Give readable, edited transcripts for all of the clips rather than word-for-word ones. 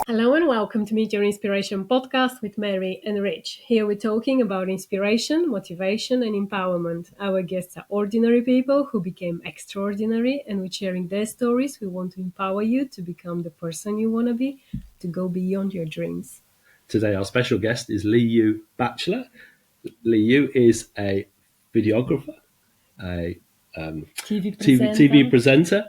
Hello and welcome to Meet Your Inspiration podcast with Meri and Rich. Here we're talking about inspiration, motivation, and empowerment. Our guests are ordinary people who became extraordinary, and with sharing their stories, we want to empower you to become the person you want to be, to go beyond your dreams. Today, our special guest is Liu Batchelor. Liu is a videographer, a TV presenter.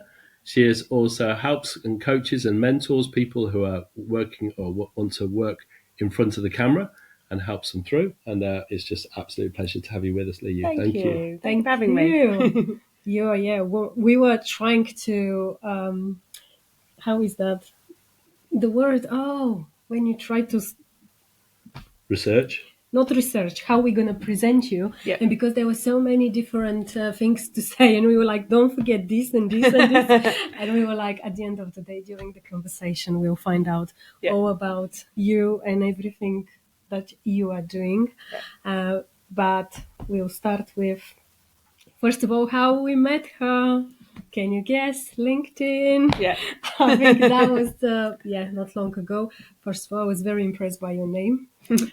She is also helps and coaches and mentors people who are working or want to work in front of the camera and helps them through. And it's just an absolute pleasure to have you with us, Liu. Thank you. Thank you for having me. Yeah. We were trying to, how is that? The word, when you try to... Not research, how we're going to present you. Yep. And because there were so many different things to say, and we were like, don't forget this and this and this. And we were like, at the end of the day, during the conversation, we'll find out all about you and everything that you are doing. Yep. But we'll start with, first of all, how we met her. Can you guess? LinkedIn. Yeah. I think that was not long ago. First of all, I was very impressed by your name.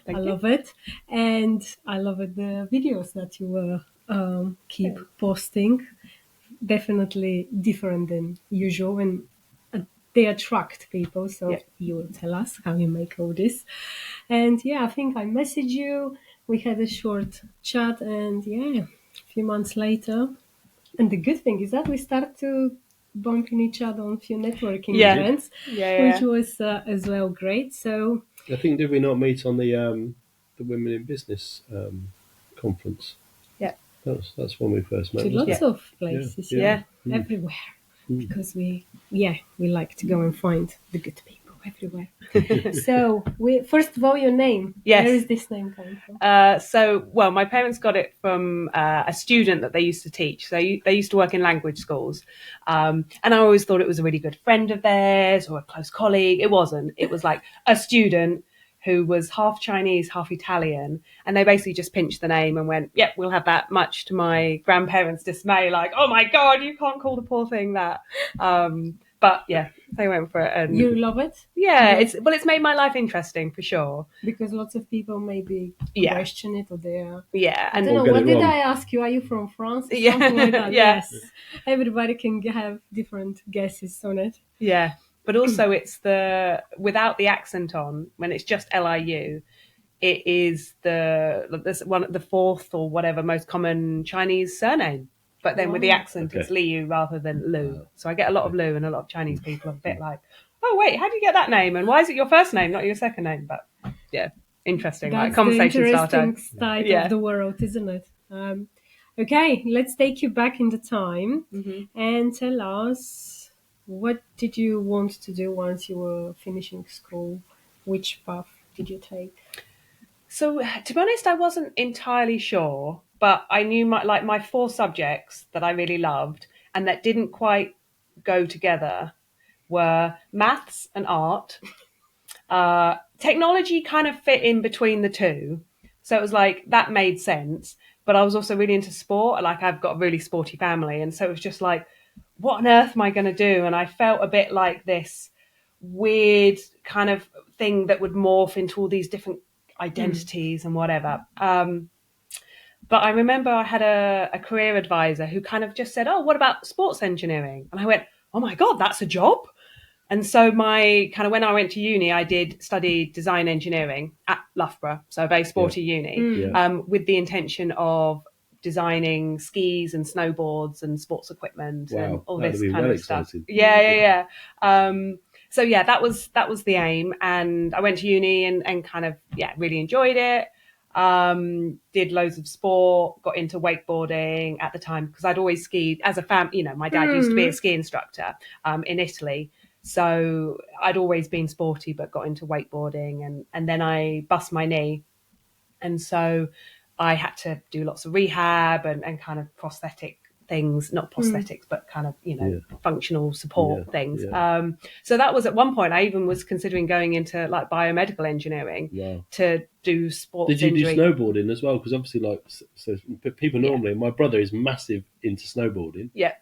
I love it. And I love it, the videos that you will keep posting. Definitely different than usual, and they attract people. So you will tell us how you make all this. And I think I messaged you. We had a short chat, and a few months later. And the good thing is that we start to bump in each other on a few networking events, which was as well great. So I think, did we not meet on the Women in Business conference? Yeah, that's when we first met. To lots of places, everywhere, because we like to go and find the good people everywhere. So, first of all, your name. Yes. Where is this name coming from? My parents got it from a student that they used to teach. So they used to work in language schools. And I always thought it was a really good friend of theirs or a close colleague. It wasn't. It was like a student who was half Chinese, half Italian. And they basically just pinched the name and went, yep, we'll have that, much to my grandparents' dismay. Like, oh my God, you can't call the poor thing that. But yeah, they went for it. And you love it? Yeah, it's made my life interesting for sure. Because lots of people maybe question it, or they are. Yeah, I don't know. What did I ask you? Are you from France? Or something like that? Yes. Everybody can have different guesses on it. Yeah, but also it's without the accent on, when it's just LIU, it is the fourth or whatever most common Chinese surname. But then with the accent, it's Liu rather than Lu. So I get a lot of Lu, and a lot of Chinese people are a bit like, oh, wait, how do you get that name? And why is it your first name, not your second name? But yeah, interesting. That's like conversation the interesting starter. side of the world, isn't it? Okay, let's take you back in the time and tell us, what did you want to do once you were finishing school? Which path did you take? So, to be honest, I wasn't entirely sure, but I knew my four subjects that I really loved and that didn't quite go together were maths and art. Technology kind of fit in between the two. So it was like, that made sense. But I was also really into sport. Like, I've got a really sporty family. And so it was just like, what on earth am I going to do? And I felt a bit like this weird kind of thing that would morph into all these different identities and whatever. But I remember I had a career advisor who kind of just said, oh, what about sports engineering? And I went, oh my God, that's a job. And so when I went to uni, I did study design engineering at Loughborough, so a very sporty uni, with the intention of designing skis and snowboards and sports equipment and all this kind of stuff. Yeah. So that was the aim, and I went to uni and kind of really enjoyed it. Did loads of sport, got into wakeboarding at the time because I'd always skied as a family. My dad used to be a ski instructor in Italy. So I'd always been sporty, but got into wakeboarding, and then I bust my knee. And so I had to do lots of rehab and kind of prosthetic things, not prosthetics, but kind of, functional support things. So that was at one point, I even was considering going into like biomedical engineering to do sports Did you injury. do snowboarding as well? Because obviously, so people normally, my brother is massive into snowboarding. Yeah.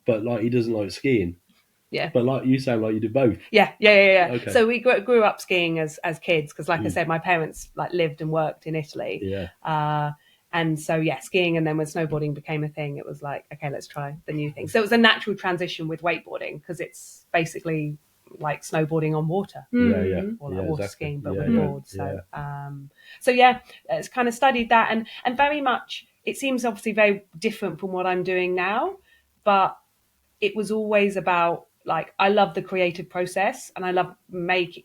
But like, he doesn't like skiing. Yeah. But like you sound like you do both. Yeah. Okay. So we grew up skiing as kids because, like I said, my parents like lived and worked in Italy. Yeah. And so skiing, and then when snowboarding became a thing, it was like, okay, let's try the new thing. So it was a natural transition with wakeboarding because it's basically like snowboarding on water. Yeah. Or like water Exactly. skiing, but Yeah, with boards. So it's kind of studied that, and very much it seems obviously very different from what I'm doing now, but it was always about, like, I love the creative process, and I love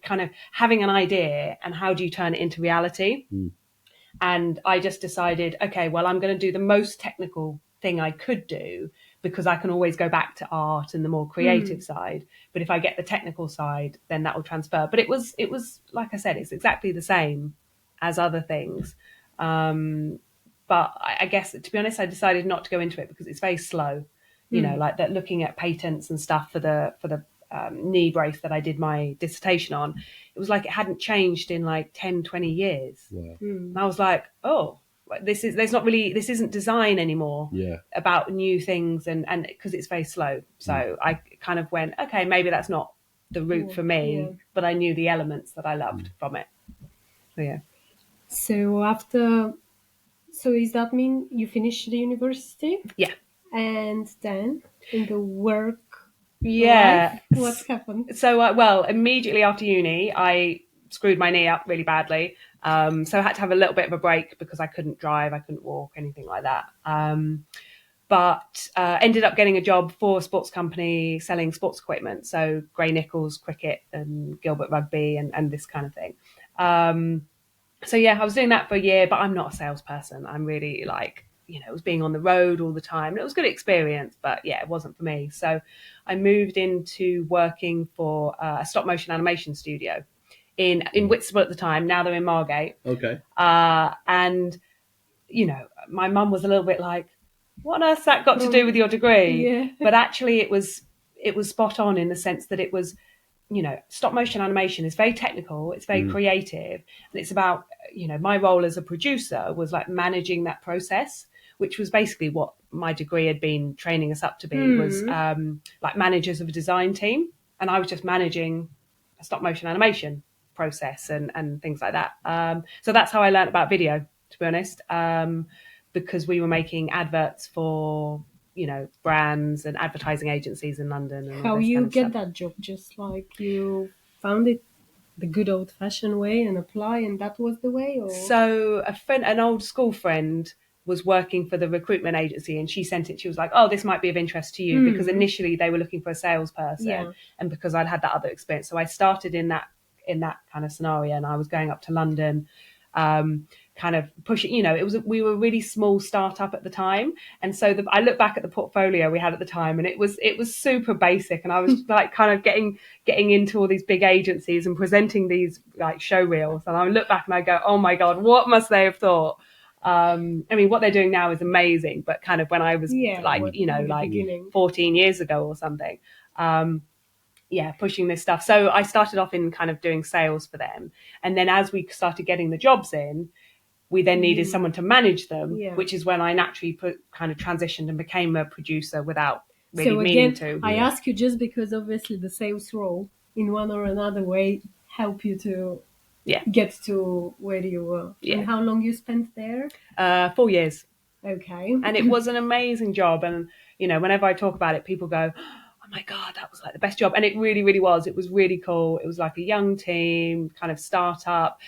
kind of having an idea and how do you turn it into reality. And I just decided, okay, well, I'm going to do the most technical thing I could do because I can always go back to art and the more creative side. But if I get the technical side, then that will transfer. But it was like I said, it's exactly the same as other things. But I guess, to be honest, I decided not to go into it because it's very slow. You know, like that, looking at patents and stuff for the knee brace that I did my dissertation on, it was like it hadn't changed in like 10, 20 years. Wow. And I was like, oh, this isn't design anymore. Yeah. About new things, and because it's very slow. So I kind of went, okay, maybe that's not the route for me, but I knew the elements that I loved from it. So yeah. So does that mean you finished the university? Yeah. And then in the work Yeah. life, what's happened? So, well, immediately after uni, I screwed my knee up really badly. So I had to have a little bit of a break because I couldn't drive, I couldn't walk, anything like that. But ended up getting a job for a sports company selling sports equipment. So Grey Nichols cricket and Gilbert rugby and this kind of thing. So yeah, I was doing that for a year, but I'm not a salesperson. I'm really like, it was being on the road all the time. And it was a good experience, but yeah, it wasn't for me. So I moved into working for a stop motion animation studio in Whitstable at the time. Now they're in Margate. Okay. And, my mum was a little bit like, what on earth's that got to do with your degree? Yeah. But actually it was spot on in the sense that it was, stop motion animation is very technical, it's very creative, and it's about, my role as a producer was like managing that process, which was basically what my degree had been training us up to be, was like managers of a design team, and I was just managing a stop motion animation process and things like that. So that's how I learned about video, to be honest, because we were making adverts for brands and advertising agencies in London. And how you get that job? Just like you found it the good old fashioned way and apply, and that was the way? Or? So an old school friend was working for the recruitment agency, and she sent it. She was like, oh, this might be of interest to you, because initially they were looking for a salesperson, and because I'd had that other experience. So I started in that kind of scenario, and I was going up to London, kind of pushing, we were a really small startup at the time. And so I look back at the portfolio we had at the time, and it was super basic. And I was like kind of getting into all these big agencies and presenting these like show reels. And I look back and I go, oh my God, what must they have thought? I mean, what they're doing now is amazing, but kind of when I was beginning. 14 years ago or something, pushing this stuff. So I started off in kind of doing sales for them. And then as we started getting the jobs in, we then needed someone to manage them, which is when I naturally kind of transitioned and became a producer without really meaning to. I ask you just because obviously the sales role in one or another way help you to get to where you were. Yeah. And how long you spent there? 4 years. Okay. And it was an amazing job. And, whenever I talk about it, people go, oh my God, that was like the best job. And it really, really was. It was really cool. It was like a young team, kind of startup,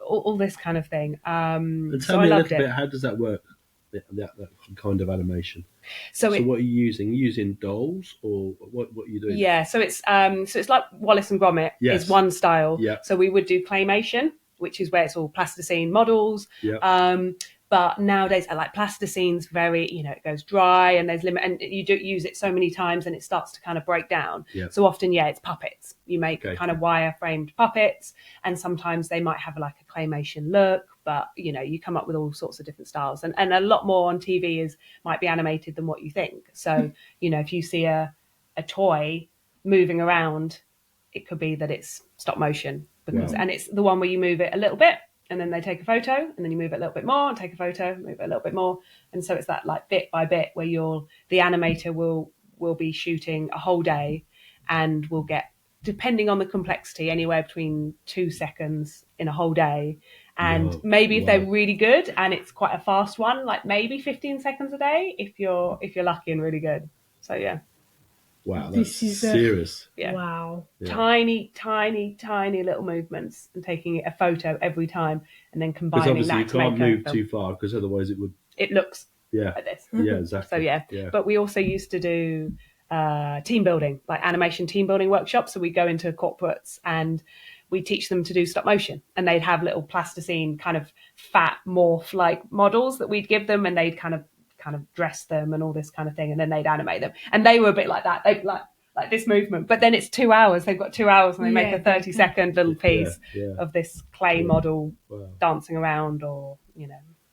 all this kind of thing. And tell me a little bit, how does that work, that kind of animation? So what are you using? Are you using dolls, or what are you doing? Yeah, so it's like Wallace and Gromit is one style. Yeah. So we would do claymation, which is where it's all plasticine models. Yeah. But nowadays, I like plasticine's very, it goes dry, and there's limit, and you do use it so many times and it starts to kind of break down. Yeah. So often, it's puppets. You make kind of wire framed puppets, and sometimes they might have like a claymation look, but you come up with all sorts of different styles, and a lot more on TV might be animated than what you think. So, if you see a toy moving around, it could be that it's stop motion, because and it's the one where you move it a little bit, and then they take a photo, and then you move it a little bit more, and take a photo, move it a little bit more. And so it's that like bit by bit where the animator will be shooting a whole day, and we'll get, depending on the complexity, anywhere between 2 seconds in a whole day. And maybe if they're really good and it's quite a fast one, like maybe 15 seconds a day if you're lucky and really good. So yeah. Wow, that's serious. Yeah. Wow. Yeah. Tiny, tiny, tiny little movements, and taking a photo every time and then combining that. Because obviously you can't move too far, because otherwise it looks like this. Yeah, exactly. So yeah. But we also used to do team building, like animation team building workshops. So we go into corporates and we teach them to do stop motion, and they'd have little plasticine kind of fat morph like models that we'd give them, and they'd kind of dress them and all this kind of thing, and then they'd animate them. And they were a bit like that. They'd like this movement, but then it's 2 hours. They've got 2 hours and they make a 30-second little piece of this clay model dancing around, or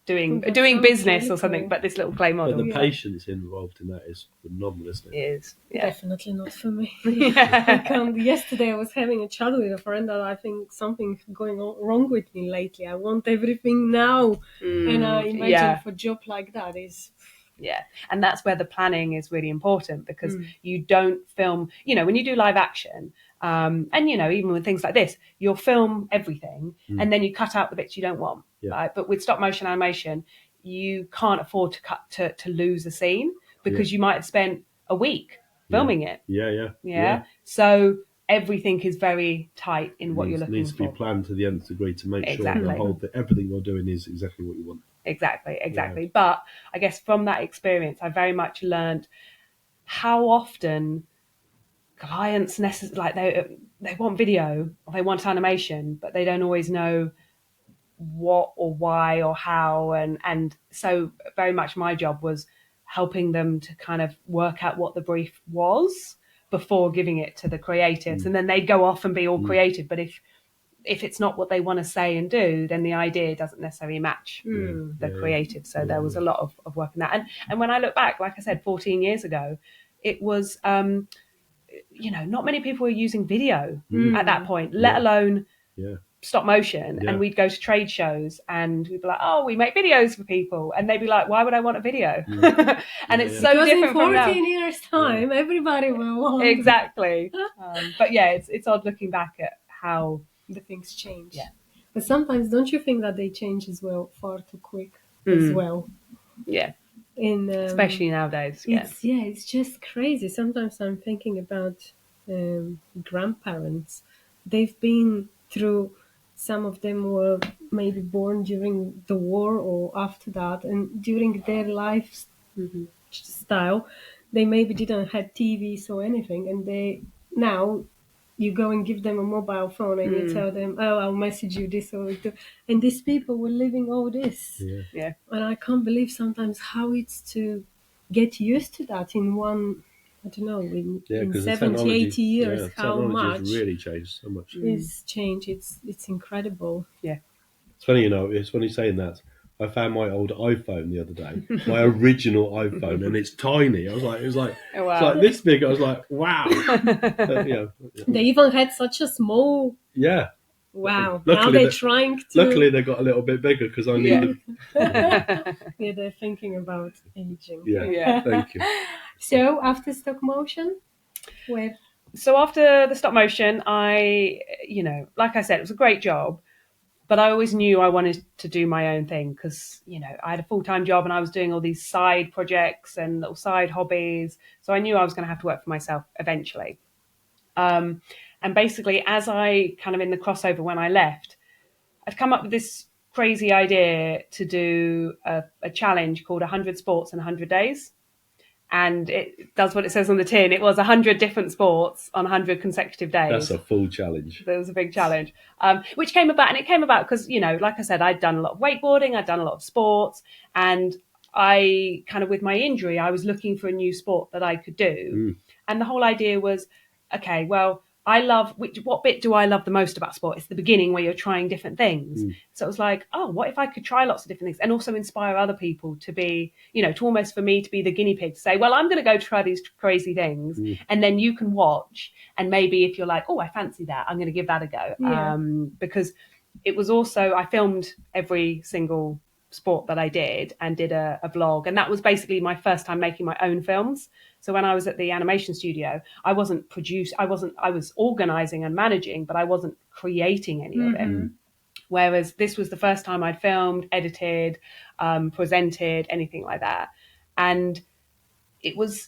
doing business or something, but this little clay model. But the patience involved in that is phenomenal, isn't it? It is. Definitely not for me. Yesterday I was having a chat with a friend that I think something's going wrong with me lately. I want everything now. And I imagine for a job like that is... Yeah, and that's where the planning is really important, because you don't film, when you do live action, and even with things like this, you'll film everything and then you cut out the bits you don't want. Right? But with stop motion animation, you can't afford to lose a scene, because you might have spent a week filming it. Yeah. So everything is very tight in what you're looking for. It needs to be planned to the nth degree to make sure everything you're doing is exactly what you want. Exactly. Yeah. But I guess from that experience, I very much learned how often clients they want video or they want animation, but they don't always know what or why or how. And so very much my job was helping them to kind of work out what the brief was before giving it to the creatives. And then they'd go off and be all creative. But if it's not what they want to say and do, then the idea doesn't necessarily match the creative. So there was a lot of work in that. And when I look back, like I said, 14 years ago, it was, not many people were using video at that point, let alone stop motion. And we'd go to trade shows and we'd be like, oh, we make videos for people. And they'd be like, why would I want a video? And it's so because different in 14 from now. years time, everybody will want. Exactly. But yeah, it's odd looking back at how the things change. Yeah. But sometimes don't you think that they change as well far too quick as well? Yeah. Especially nowadays. It's just crazy. Sometimes I'm thinking about grandparents. They've been through, some of them were maybe born during the war or after that, and during their lifestyle, they maybe didn't have TVs or anything, and now you go and give them a mobile phone and you tell them, oh, I'll message you this or that. And these people were living all this. Yeah. And I can't believe sometimes how it's to get used to that in one, I don't know, in 70, 80 years, how much has really changed so much. It's changed. It's incredible. Yeah. It's funny, it's funny saying that. I found my old iPhone the other day, my original iPhone, and it's tiny. It was like it's like this big. I was like, wow. They even had such a small. Yeah. Wow. Now they're trying to. Luckily, they got a little bit bigger because I needed. They're thinking about aging. Yeah. Thank you. So after stop motion, where? So after the stop motion, I, like I said, it was a great job. But I always knew I wanted to do my own thing because, I had a full-time job and I was doing all these side projects and little side hobbies. So I knew I was going to have to work for myself eventually. And basically, as I kind of in the crossover when I left, I'd come up with this crazy idea to do a challenge called 100 Sports in 100 Days. And it does what it says on the tin. It was 100 different sports on 100 consecutive days. That's a full challenge. It was a big challenge, which came about. And it came about because, like I said, I'd done a lot of wakeboarding. I'd done a lot of sports. And I kind of, with my injury, I was looking for a new sport that I could do. And the whole idea was, okay, well, what bit do I love the most about sport? It's the beginning where you're trying different things. So it was like, oh, what if I could try lots of different things and also inspire other people to be, to almost for me to be the guinea pig, to say, well, I'm going to go try these crazy things and then you can watch. And maybe if you're like, oh, I fancy that, I'm going to give that a go. Yeah. Because it was also, I filmed every single sport that I did and did a vlog. And that was basically my first time making my own films. So when I was at the animation studio, I was organizing and managing, but I wasn't creating any of it. Whereas this was the first time I'd filmed, edited, presented, anything like that. And it was,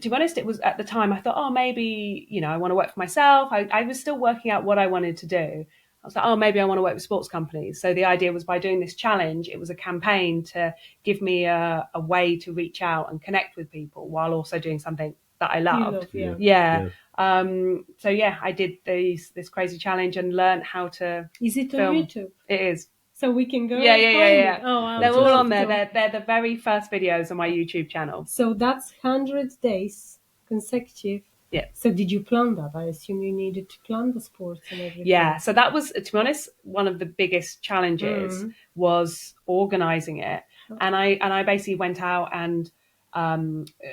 to be honest, it was at the time I thought, oh, maybe, I want to work for myself. I was still working out what I wanted to do. I was like, oh, maybe I want to work with sports companies. So the idea was, by doing this challenge, it was a campaign to give me a way to reach out and connect with people while also doing something that I loved. Yeah. So yeah, I did this crazy challenge and learned how to Is it film. on YouTube? It is. So we can go. Yeah. Oh, they're all on there. They're the very first videos on my YouTube channel. So that's 100 days consecutive. Yeah. So did you plan that? I assume you needed to plan the sports and everything. Yeah. So that was, to be honest, one of the biggest challenges was organizing it. And I basically went out and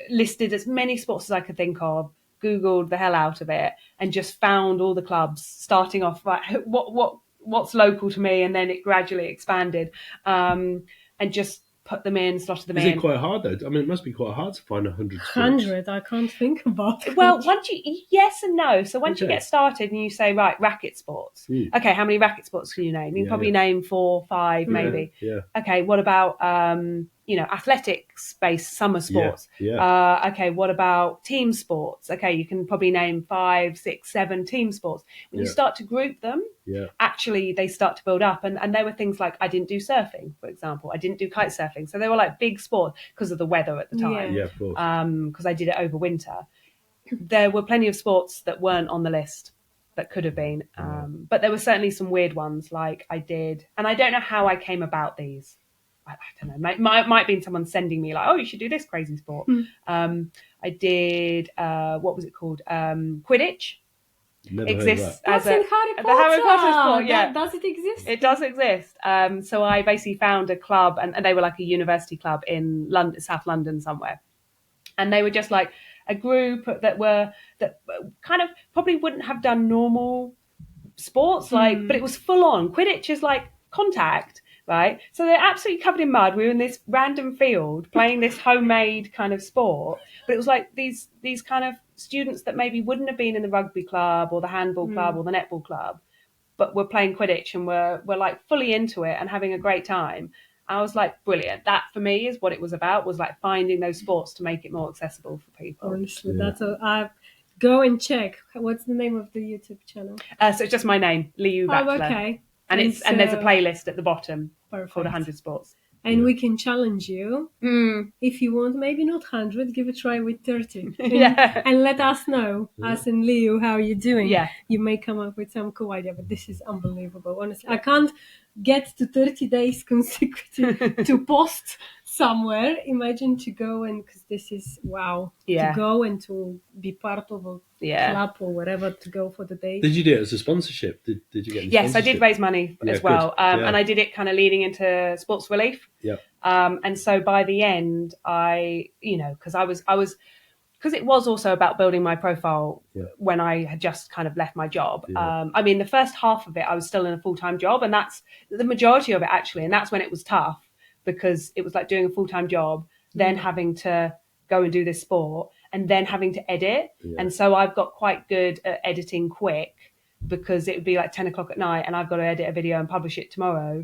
listed as many sports as I could think of, Googled the hell out of it, and just found all the clubs, starting off what's local to me, and then it gradually expanded, and just put them in, slotted them in. Is it quite hard though? I mean, it must be quite hard to find 100 sports. 100, I can't think about it. Well, yes and no. So once you get started and you say, right, racket sports. Okay, how many racket sports can you name? You can probably name 4, 5, maybe. Yeah. Okay, what about athletics-based summer sports? Okay, what about team sports? Okay, you can probably name 5, 6, 7 team sports. When you start to group them, actually they start to build up. And there were things like, I didn't do surfing, for example. I didn't do kite surfing. So they were like big sports because of the weather at the time. Yeah, of course. Because I did it over winter. There were plenty of sports that weren't on the list that could have been. But there were certainly some weird ones like I did. And I don't know how I came about these. I don't know. Might been someone sending me like, oh, you should do this crazy sport. I did, what was it called? Quidditch. Never Exists That's as in Harry Potter. the Harry Potter sport. Yeah, Does it exist? It does exist. So I basically found a club, and they were like a university club in London, South London somewhere, and they were just like a group that kind of probably wouldn't have done normal sports, but it was full on. Quidditch is like contact. Right, so they're absolutely covered in mud. We were in this random field playing this homemade kind of sport, but it was like these kind of students that maybe wouldn't have been in the rugby club or the handball club or the netball club, but were playing Quidditch and were like fully into it and having a great time. I was like, brilliant. That for me is what it was about, was like finding those sports to make it more accessible for people. Honestly, go and check. What's the name of the YouTube channel? So it's just my name, Liu Batchelor. Oh, okay. And there's a playlist at the bottom Perfect. called 100 Sports. And we can challenge you. If you want, maybe not 100, give a try with 30. And let us know, us and Liu, how you're doing. Yeah. You may come up with some cool idea, but this is unbelievable. Honestly, I can't get to 30 days consecutive to post somewhere. Imagine to go and, because this is, wow, to go and to be part of a club or whatever, to go for the day. Did you do it as a sponsorship? Did you get any Yes, I did raise money as well. And I did it kind of leading into Sports Relief. Yeah. And so by the end, because it was also about building my profile when I had just kind of left my job. I mean, the first half of it, I was still in a full-time job, and that's the majority of it actually. And that's when it was tough, because it was like doing a full-time job, then having to go and do this sport, and then having to edit. And so I've got quite good at editing quick, because it would be like 10 o'clock at night and I've got to edit a video and publish it tomorrow.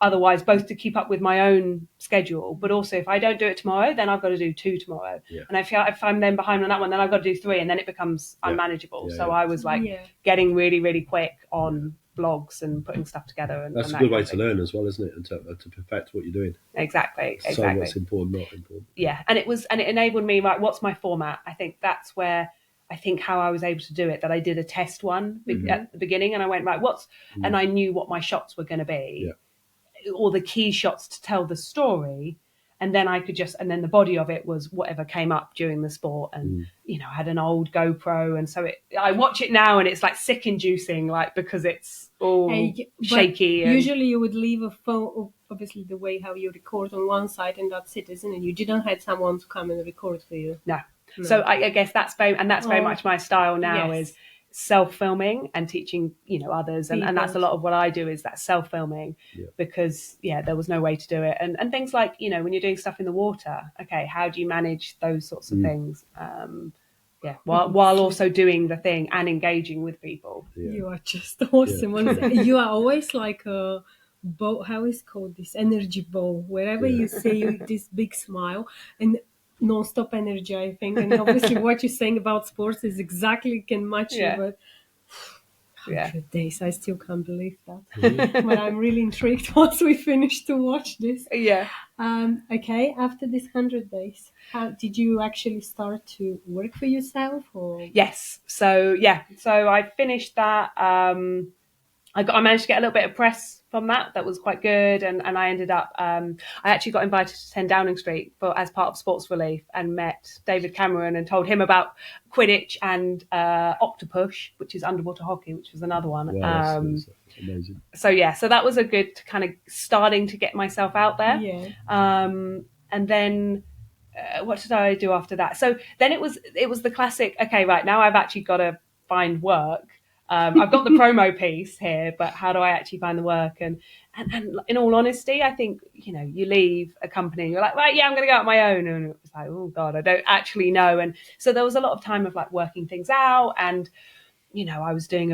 Otherwise, both to keep up with my own schedule, but also if I don't do it tomorrow, then I've got to do 2 tomorrow. And if I'm then behind on that one, then I've got to do 3, and then it becomes unmanageable. So I was like getting really, really quick on blogs and putting stuff together. And that's a good way to learn as well, isn't it? And to perfect what you're doing. Exactly. So what's important, not important. Yeah. And it enabled me, right, what's my format? I think that's where, how I was able to do it, that I did a test one at the beginning, and I went, right, and I knew what my shots were going to be, or the key shots to tell the story. And then I could and then the body of it was whatever came up during the sport. And, I had an old GoPro. And so I watch it now and it's like sick inducing, like, because it's all shaky. And usually you would leave a phone, obviously the way how you record on one side, and that's it, isn't it? You didn't have someone to come and record for you. No. So I guess that's very much my style now, is self-filming and teaching, others. And that's a lot of what I do, is that self-filming, because there was no way to do it. And things like, when you're doing stuff in the water, okay, how do you manage those sorts of things? While also doing the thing and engaging with people. You are just awesome. You are always like a bow, how is called this energy bow, wherever you say you this big smile and non-stop energy, I think. And obviously what you're saying about sports is exactly can match you, but 100 days, I still can't believe that. But I'm really intrigued once we finish to watch this. Okay, after this 100 days, how did you actually start to work for yourself? Or Yes, so I finished that. I managed to get a little bit of press from that. That was quite good, and I ended up. I actually got invited to 10 Downing Street as part of Sports Relief, and met David Cameron and told him about Quidditch and Octopush, which is underwater hockey, which was another one. Wow, that's amazing. So that was a good kind of starting to get myself out there. And then. What did I do after that? So then it was the classic, okay, right, now I've actually got to find work. I've got the promo piece here, but how do I actually find the work? And in all honesty, I think, you leave a company, you're like, right, I'm going to go out on my own. And it was like, oh God, I don't actually know. And so there was a lot of time of like working things out, and, I was doing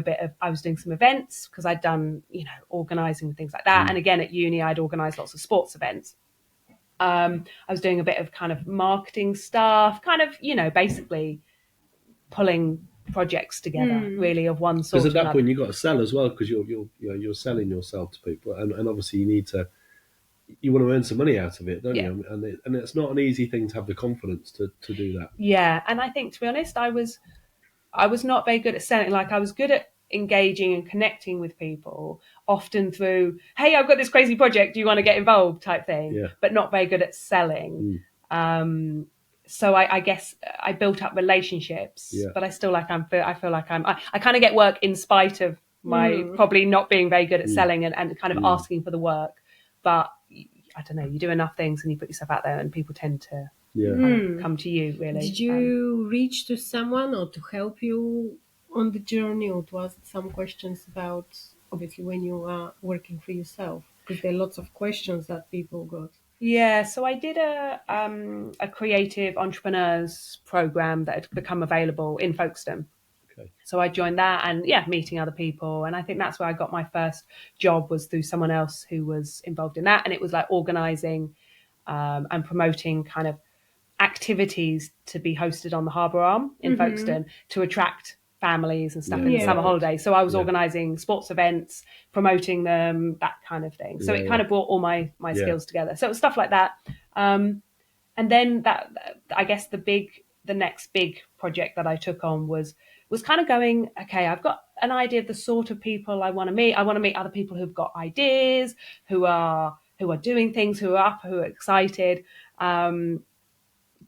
some events because I'd done, organizing and things like that. And again, at uni, I'd organized lots of sports events. I was doing a bit of kind of marketing stuff, kind of, basically pulling projects together, really, of one sort. Because at that point you got to sell as well, because you're selling yourself to people, and obviously you want to earn some money out of it, don't you? And it's not an easy thing to have the confidence to do that. Yeah, and I think, to be honest, I was not very good at selling. Like, I was good at engaging and connecting with people, often through, hey, I've got this crazy project, do you want to get involved, type thing, but not very good at selling. So I guess I built up relationships, but I still I feel like I kind of get work in spite of my probably not being very good at selling and kind of asking for the work. But I don't know, you do enough things and you put yourself out there, and people tend to come to you, really. Did you reach to someone or to help you on the journey, or to ask some questions about, obviously, when you are working for yourself? Because there are lots of questions that people got. Yeah, so I did a creative entrepreneurs program that had become available in Folkestone. Okay. So I joined that, and meeting other people. And I think that's where I got my first job, was through someone else who was involved in that. And it was like organising and promoting kind of activities to be hosted on the Harbour Arm in Folkestone to attract families and stuff in the summer holidays. So I was organising sports events, promoting them, that kind of thing. So it kind of brought all my skills together. So it was stuff like that. And then that, I guess the next big project that I took on was kind of going, okay, I've got an idea of the sort of people I want to meet. I want to meet other people who've got ideas, who are doing things, who are up, who are excited.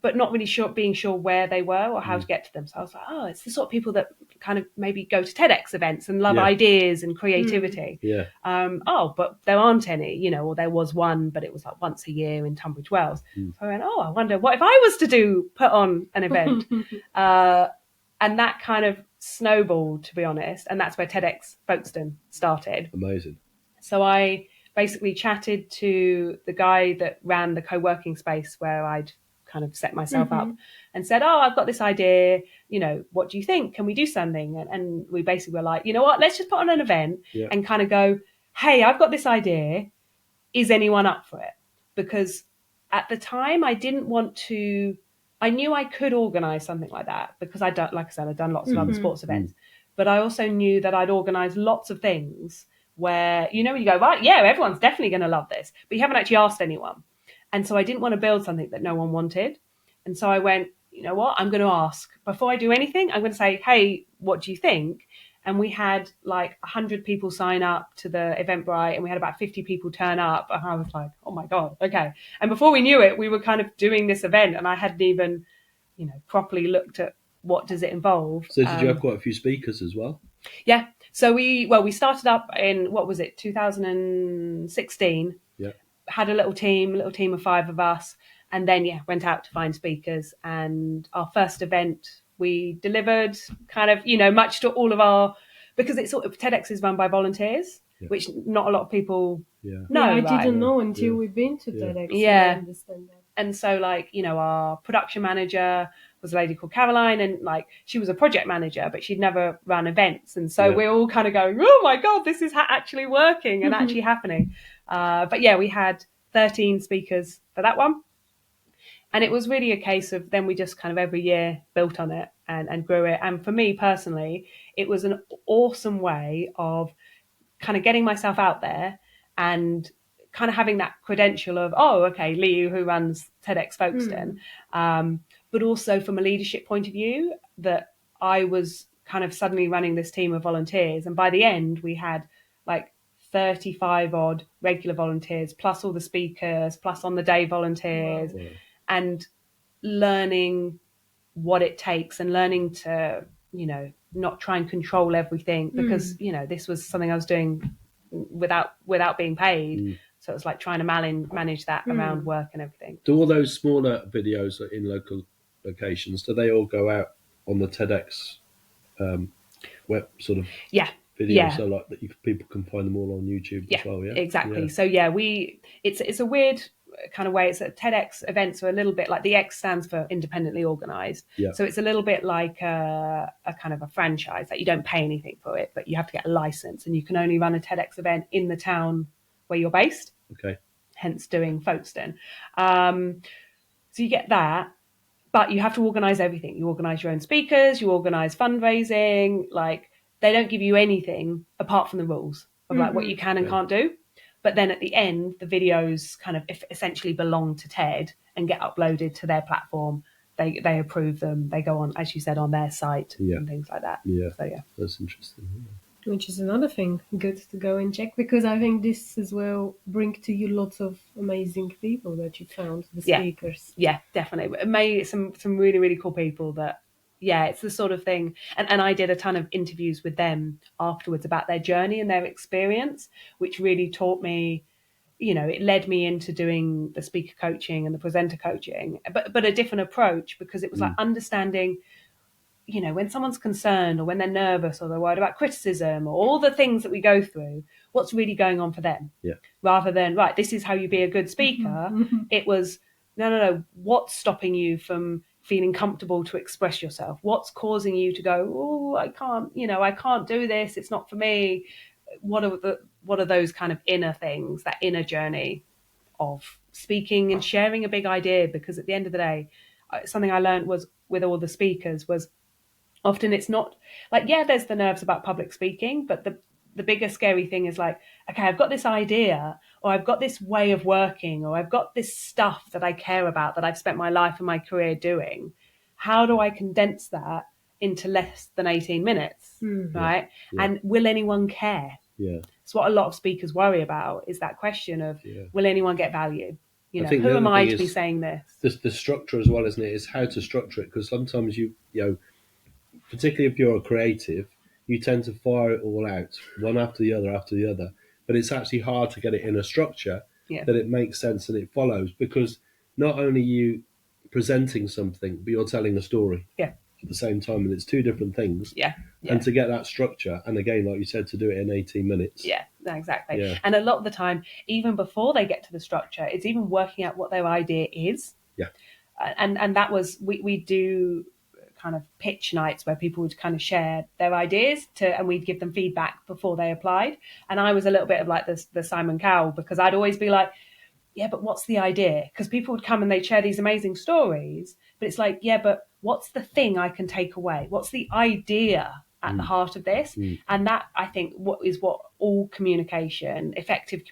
But not really being sure where they were or how to get to them. So I was like, oh, it's the sort of people that kind of maybe go to TEDx events and love ideas and creativity. But there aren't any, or there was one, but it was like once a year in Tunbridge Wells. So I went, I wonder what if I was to put on an event. And that kind of snowballed, to be honest. And that's where TEDx Folkestone started. Amazing. So I basically chatted to the guy that ran the co-working space where I'd kind of set myself up, and said, I've got this idea, what do you think? Can we do something? And we basically were like, you know what, let's just put on an event and kind of go, hey, I've got this idea. Is anyone up for it? Because at the time I knew I could organize something like that, because I'd done lots of other sports events, but I also knew that I'd organized lots of things where, when you go, right, everyone's definitely going to love this, but you haven't actually asked anyone. And so I didn't want to build something that no one wanted. And so I went, you know what, I'm going to ask. Before I do anything, I'm going to say, hey, what do you think? And we had like 100 people sign up to the Eventbrite, and we had about 50 people turn up. And I was like, oh my God, okay. And before we knew it, we were kind of doing this event, and I hadn't even, properly looked at what does it involve. So did you have quite a few speakers as well? Yeah. So we started up in, 2016. Yeah. Had a little team of 5 of us, and then went out to find speakers. And our first event We delivered kind of, much to all of our, because it's sort of TEDx is run by volunteers, which not a lot of people know. I didn't know until we've been to TEDx. Yeah. I understand that. And so like, our production manager was a lady called Caroline, and like she was a project manager, but she'd never run events. And so we're all kind of going, oh my God, this is actually working and actually happening. But yeah, we had 13 speakers for that one. And it was really a case of then we just kind of every year built on it and grew it. And for me personally, it was an awesome way of kind of getting myself out there and kind of having that credential of, oh, okay, Liu, who runs TEDx Folkestone. But also from a leadership point of view, that I was kind of suddenly running this team of volunteers. And by the end, we had like 35 odd regular volunteers, plus all the speakers, plus on the day volunteers. Wow. And learning what it takes and learning to, not try and control everything, because, this was something I was doing without being paid. So it was like trying to manage that around work and everything. Do all those smaller videos in local locations, do they all go out on the TEDx web sort of videos? So like that people can find them all on YouTube as well, exactly. So it's a weird kind of way. It's a TEDx events are a little bit like the X stands for independently organized. So it's a little bit like a kind of a franchise that you don't pay anything for it, but you have to get a license, and you can only run a TEDx event in the town where you're based. Okay. Hence doing Folkestone. So you get that, but you have to organize everything. You organize your own speakers, you organize fundraising. Like they don't give you anything apart from the rules of like what you can and can't do. But then at the end, the videos kind of essentially belong to TED and get uploaded to their platform. They approve them. They go on, as you said, on their site and things like that. Yeah. So yeah, that's interesting. Which is another thing good to go and check, because I think this as well bring to you lots of amazing people that you found, the speakers. Yeah, definitely. It made some really, really cool people that, it's the sort of thing. And I did a ton of interviews with them afterwards about their journey and their experience, which really taught me, it led me into doing the speaker coaching and the presenter coaching, but a different approach, because it was like understanding, when someone's concerned or when they're nervous or they're worried about criticism or all the things that we go through, what's really going on for them? Rather than, right, this is how you be a good speaker. It was, no, what's stopping you from feeling comfortable to express yourself? What's causing you to go, oh, I can't do this. It's not for me. What are those kind of inner things, that inner journey of speaking and sharing a big idea? Because at the end of the day, something I learned was with all the speakers was, often it's not like, there's the nerves about public speaking, but the bigger scary thing is like, okay, I've got this idea, or I've got this way of working, or I've got this stuff that I care about that I've spent my life and my career doing. How do I condense that into less than 18 minutes, right? Yeah. And will anyone care? Yeah. It's what a lot of speakers worry about, is that question of, will anyone get value? Who am I to be saying this? The structure as well, isn't it? Is how to structure it, because sometimes you particularly if you're a creative, you tend to fire it all out, one after the other. But it's actually hard to get it in a structure that it makes sense and it follows, because not only are you presenting something, but you're telling a story at the same time, and it's two different things. And to get that structure, and again, like you said, to do it in 18 minutes. Yeah, exactly. Yeah. And a lot of the time, even before they get to the structure, it's even working out what their idea is. Yeah. And that was, we do kind of pitch nights where people would kind of share their ideas and we'd give them feedback before they applied. And I was a little bit of like the Simon Cowell, because I'd always be like, but what's the idea? Because people would come and they'd share these amazing stories, but it's like, but what's the thing I can take away? What's the idea at the heart of this? And that, I think, what all communication, effective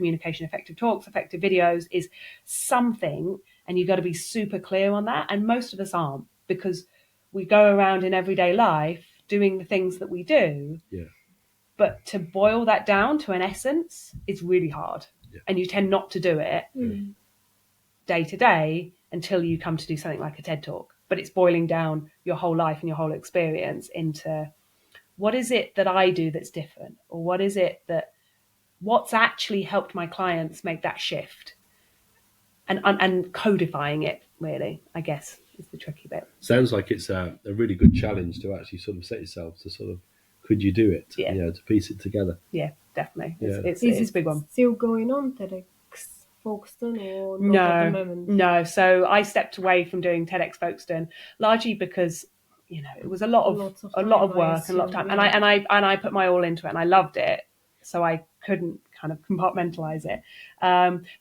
talks, effective videos, is something, and you've got to be super clear on that. And most of us aren't, because we go around in everyday life doing the things that we do. Yeah. But to boil that down to an essence is really hard. Yeah. And you tend not to do it day to day until you come to do something like a TED Talk. But it's boiling down your whole life and your whole experience into, what is it that I do that's different? Or what's actually helped my clients make that shift? And codifying it, really, I guess, is the tricky bit. Sounds like it's a really good challenge to actually sort of set yourself to sort of, could you do it? Yeah. You know, to piece it together. Yeah, definitely. Yeah. It's Is a big it one. still going on, TEDx Folkestone, or not at the moment? No. So I stepped away from doing TEDx Folkestone largely because, you know, it was a lot of Lots of a lot time, of I work and a lot of time, assume, and I put my all into it, and I loved it, so I couldn't kind of compartmentalize it.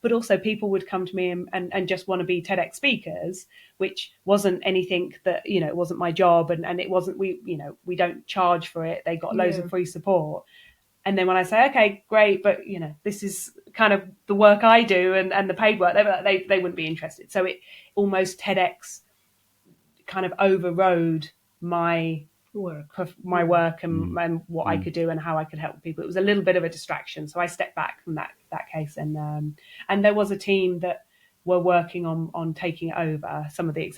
But also, people would come to me and just want to be TEDx speakers, which wasn't anything that, you know, it wasn't my job, and it wasn't, we don't charge for it. They got loads of free support. And then when I say, okay, great, but, you know, this is kind of the work I do and the paid work, they wouldn't be interested. So it almost, TEDx kind of overrode my work and what I could do and how I could help people. It was a little bit of a distraction. So I stepped back from that case. And there was a team that were working on taking it over, some of the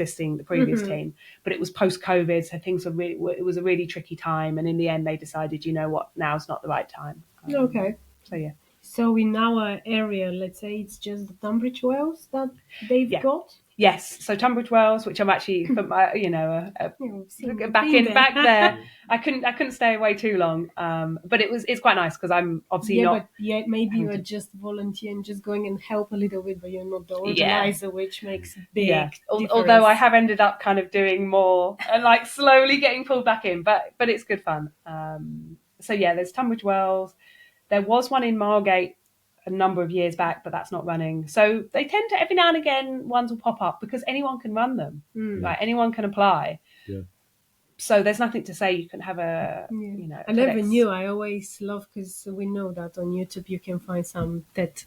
previous team, but it was post-COVID, so things were it was a really tricky time, and in the end they decided, you know what, now's not the right time. Okay. So yeah. So in our area, let's say it's just the Tunbridge Wells that they've got? Yes, so Tunbridge Wells, which I'm actually, back there. I couldn't stay away too long, but it's quite nice because I'm obviously not. But maybe you're just volunteering, just going and help a little bit, but you're not the organizer, which makes a big difference. Although I have ended up kind of doing more and like slowly getting pulled back in, but it's good fun. So yeah, there's Tunbridge Wells. There was one in Margate a number of years back, but that's not running. So they tend to, every now and again, ones will pop up because anyone can run them. Like anyone can apply. Yeah. So there's nothing to say you can have you know. I never knew. I always love, because we know that on YouTube you can find some TED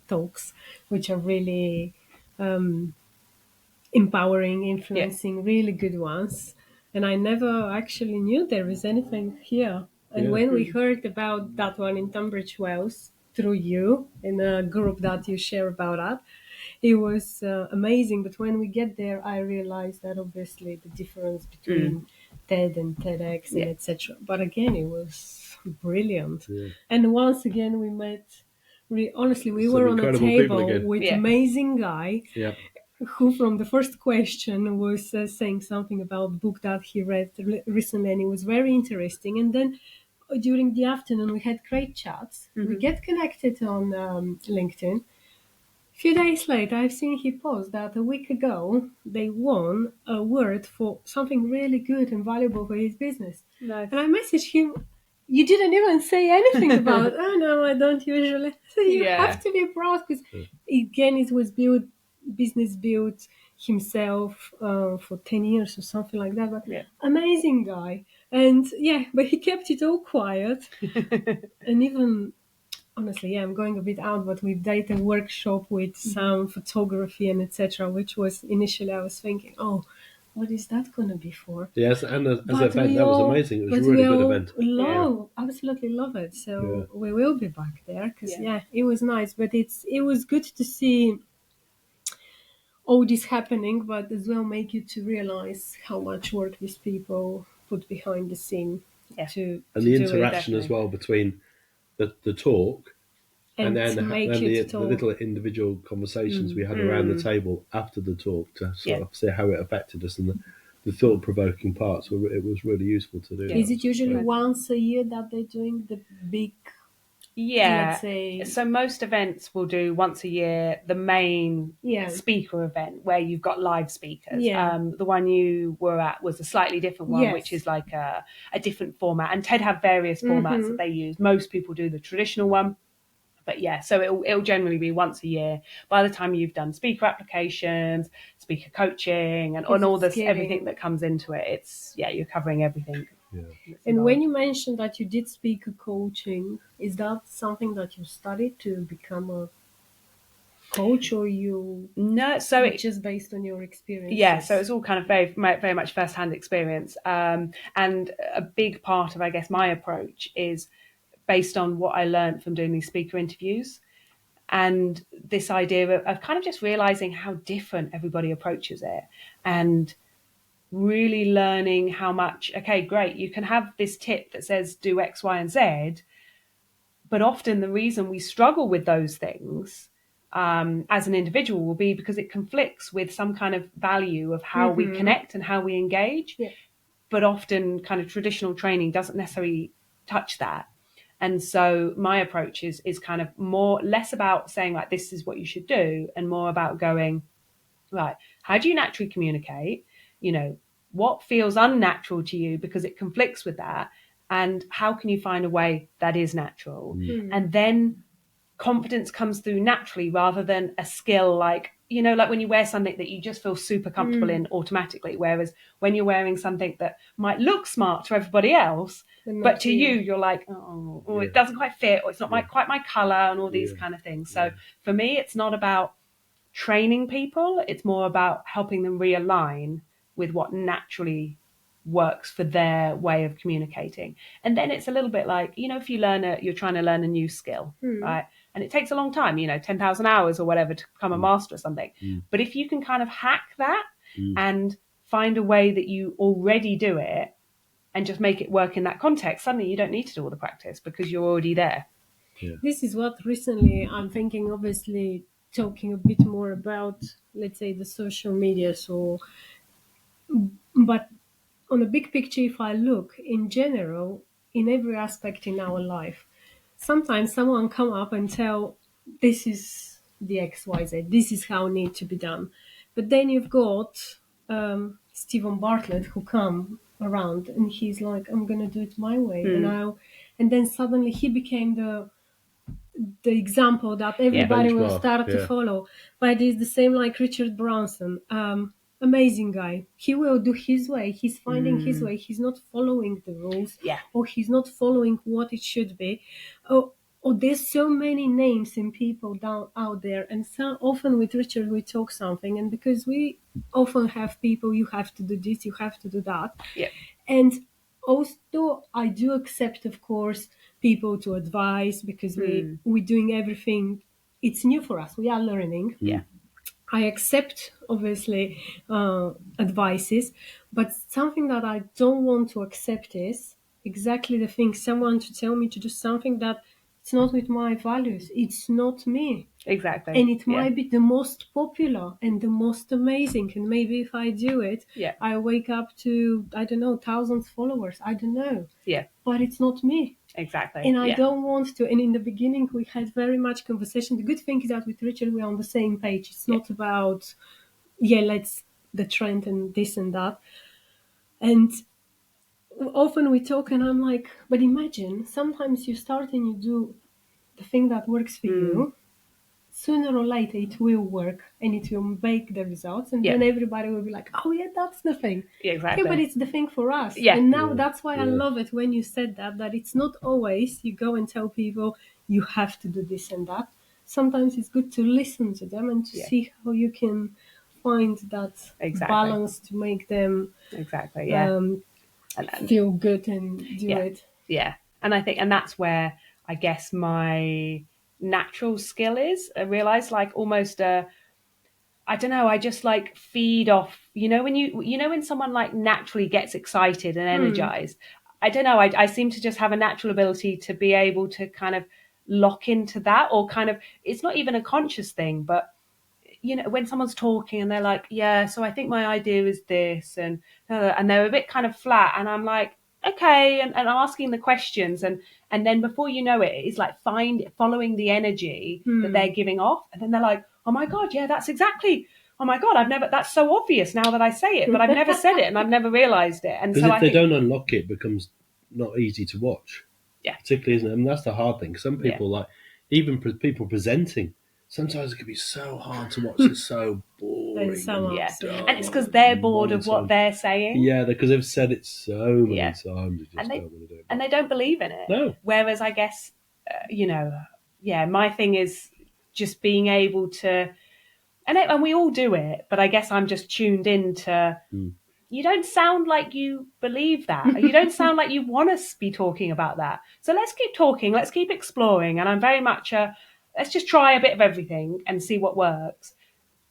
talks, which are really empowering, influencing, really good ones. And I never actually knew there was anything here. And when we heard about that one in Tunbridge Wells, through you, in a group that you share about that, it was amazing. But when we get there, I realized that obviously the difference between TED and TEDx and etc. But again, it was brilliant. And once again, we met. Honestly, we were on a table with an amazing guy who, from the first question, was saying something about the book that he read recently, and it was very interesting. And then during the afternoon, we had great chats. We get connected on LinkedIn. A few days later, I've seen he post that a week ago they won a award for something really good and valuable for his business. Nice. And I messaged him, you didn't even say anything about, oh no, I don't usually. So you have to be proud, because again, it was business built himself for 10 years or something like that. But amazing guy. And but he kept it all quiet. And even, honestly, I'm going a bit out, but we did a workshop with some photography and etc., which was initially I was thinking, oh, what is that going to be for? Yes, and as an event, that was amazing. It was a really good event. Absolutely love it. So we will be back there, because it was nice. But it was good to see all this happening, but as well make you to realize how much work these people put behind the scene. And the interaction as well between the talk and then the little individual conversations we had around the table after the talk to sort of see how it affected us, and the thought-provoking parts. It was really useful to do. Is it usually once a year that they're doing the big? Yeah, so most events will do once a year the main speaker event where you've got live speakers. The one you were at was a slightly different one, which is like a different format. And TED have various formats that they use. Most people do the traditional one. But so it'll generally be once a year. By the time you've done speaker applications, speaker coaching, and on all this, everything that comes into it, it's you're covering everything. Yeah. And when you mentioned that you did speaker coaching, is that something that you studied to become a coach, or you? No, so it's just based on your experience. Yeah, so it's all kind of very, very much first-hand experience. And a big part of, I guess, my approach is based on what I learned from doing these speaker interviews, and this idea of kind of just realizing how different everybody approaches it, and really learning how much, okay, great, you can have this tip that says do X, Y, and Z, but often the reason we struggle with those things as an individual will be because it conflicts with some kind of value of how we connect and how we engage. Yeah. But often kind of traditional training doesn't necessarily touch that. And so my approach is kind of less about saying like, this is what you should do, and more about going, right, how do you naturally communicate? You know, what feels unnatural to you because it conflicts with that? And how can you find a way that is natural? And then confidence comes through naturally rather than a skill, like, you know, like when you wear something that you just feel super comfortable in automatically. Whereas when you're wearing something that might look smart to everybody else, but to you, you're like, oh, it doesn't quite fit, or it's not quite my color, and all these kind of things. So for me, it's not about training people. It's more about helping them realign with what naturally works for their way of communicating. And then it's a little bit like, you know, if you're trying to learn a new skill, right? And it takes a long time, you know, 10,000 hours or whatever to become a master of something. But if you can kind of hack that and find a way that you already do it and just make it work in that context, suddenly you don't need to do all the practice because you're already there. Yeah. This is what recently I'm thinking, obviously, talking a bit more about, let's say, the social media. But on a big picture, if I look in general, in every aspect in our life, sometimes someone come up and tell, this is the XYZ, this is how it needs to be done. But then you've got Stephen Bartlett who come around and he's like, I'm going to do it my way. And then suddenly he became the example that everybody will benchmark, start to follow. But it's the same like Richard Branson. Amazing guy. He will do his way. He's finding his way. He's not following the rules, or he's not following what it should be. Or there's so many names and people out there. And so often with Richard we talk something, and because we often have people, you have to do this, you have to do that. Yeah. And also I do accept, of course, people to advise, because we're doing everything. It's new for us. We are learning. Yeah. I accept, obviously, advices, but something that I don't want to accept is exactly the thing, someone to tell me to do something that it's not with my values. It's not me. Exactly. And it might be the most popular and the most amazing. And maybe if I do it, I wake up to, I don't know, thousands of followers. I don't know. Yeah. But it's not me. Exactly. And I don't want to. And in the beginning, we had very much conversation. The good thing is that with Richard, we're on the same page. It's not about, let's the trend and this and that. And often we talk and I'm like, but imagine, sometimes you start and you do the thing that works for you. Sooner or later, it will work and it will make the results. And then everybody will be like, oh, yeah, that's the thing. Exactly. Yeah, but it's the thing for us. Yeah. And now that's why I love it when you said that it's not always you go and tell people you have to do this and that. Sometimes it's good to listen to them and to see how you can find that balance to make them feel good and do it. Yeah. And I think, and that's where I guess my natural skill is. I realize, like, almost I don't know, I just like feed off, you know, when someone like naturally gets excited and energized, I don't know, I seem to just have a natural ability to be able to kind of lock into that, or kind of, it's not even a conscious thing, but you know, when someone's talking and they're like, yeah, so I think my idea is this, and they're a bit kind of flat, and I'm like, okay, and I'm asking the questions, and then before you know it, it's like following the energy that they're giving off, and then they're like, oh my god, yeah, that's exactly, oh my god, that's so obvious now that I say it, but I've never said it and I've never realized it. And because so if they don't unlock it, it becomes not easy to watch. Yeah, particularly, isn't it? I mean, that's the hard thing. Some people like, even people presenting, sometimes it can be so hard to watch. It's so boring. And it's because they're bored of what they're saying. Yeah, because they've said it so many times. They just don't want to do it. And they don't believe in it. No. Whereas I guess, my thing is just being able to, and we all do it, but I guess I'm just tuned into, you don't sound like you believe that. You don't sound like you want us to be talking about that. So let's keep talking. Let's keep exploring. And I'm very much let's just try a bit of everything and see what works.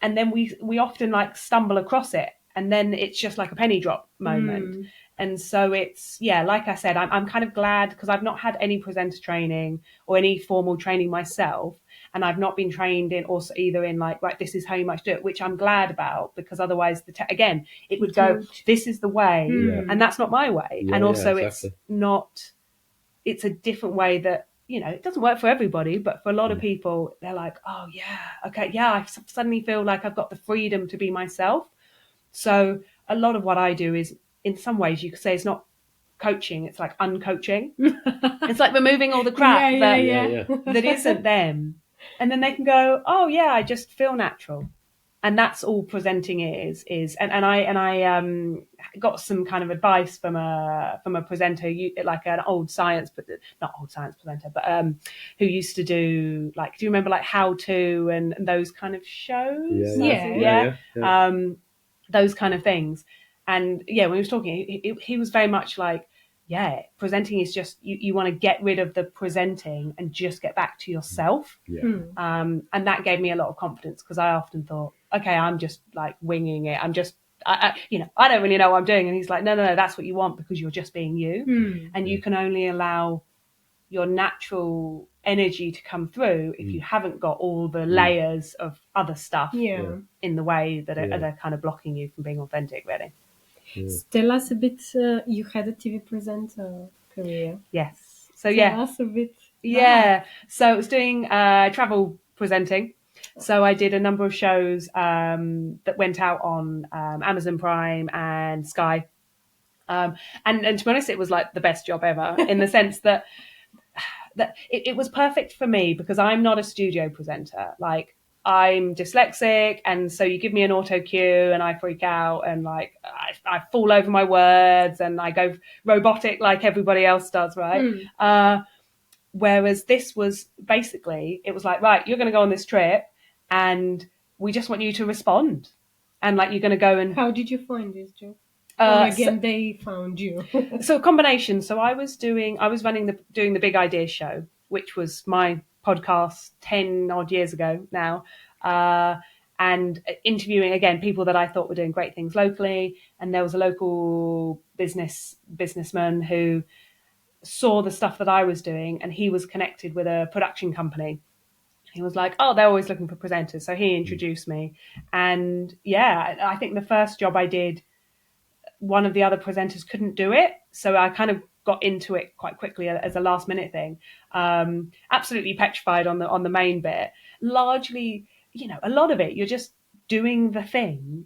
And then we often like stumble across it. And then it's just like a penny drop moment. And so it's, yeah, like I said, I'm kind of glad because I've not had any presenter training or any formal training myself. And I've not been trained in also either in like, right, this is how you must do it, which I'm glad about, because otherwise, again, it would go, this is the way, and that's not my way. And also exactly. It's a different way that, it doesn't work for everybody, but for a lot of people, they're like, oh yeah, okay, yeah, I suddenly feel like I've got the freedom to be myself. So a lot of what I do is, in some ways, you could say it's not coaching, it's like uncoaching. It's like removing all the crap that isn't them. And then they can go, oh yeah, I just feel natural. And that's all presenting is. And I got some kind of advice from a presenter, like an old science, but not old science presenter, but who used to do, like, do you remember like How To and those kind of shows? Yeah. Those kind of things. And yeah, when he was talking, he was very much like, yeah, presenting is just, you want to get rid of the presenting and just get back to yourself. And that gave me a lot of confidence, because I often thought, okay, I'm just like winging it. I'm just, I don't really know what I'm doing. And he's like, no, that's what you want, because you're just being you. And you can only allow your natural energy to come through if you haven't got all the layers of other stuff in the way that are kind of blocking you from being authentic, really. Tell us a bit, you had a TV presenter career. Yes. So Tell us a bit. Yeah. So I was doing travel presenting. So I did a number of shows that went out on Amazon Prime and Sky. And to be honest, it was like the best job ever, in the sense that it was perfect for me, because I'm not a studio presenter. Like, I'm dyslexic, and so you give me an auto cue and I freak out, and like I fall over my words and I go robotic like everybody else does, right? Whereas this was basically, it was like, right, you're going to go on this trip and we just want you to respond. And like, you're going to go and... How did you find this job? Or again, they found you? So a combination. So I was doing the Big Ideas show, which was my podcast 10 odd years ago now. And interviewing, again, people that I thought were doing great things locally. And there was a local businessman who saw the stuff that I was doing, and he was connected with a production company. He was like, oh, they're always looking for presenters. So he introduced me. And yeah, I think the first job I did, one of the other presenters couldn't do it. So I kind of got into it quite quickly as a last minute thing. Absolutely petrified on the main bit. Largely, a lot of it, you're just doing the thing,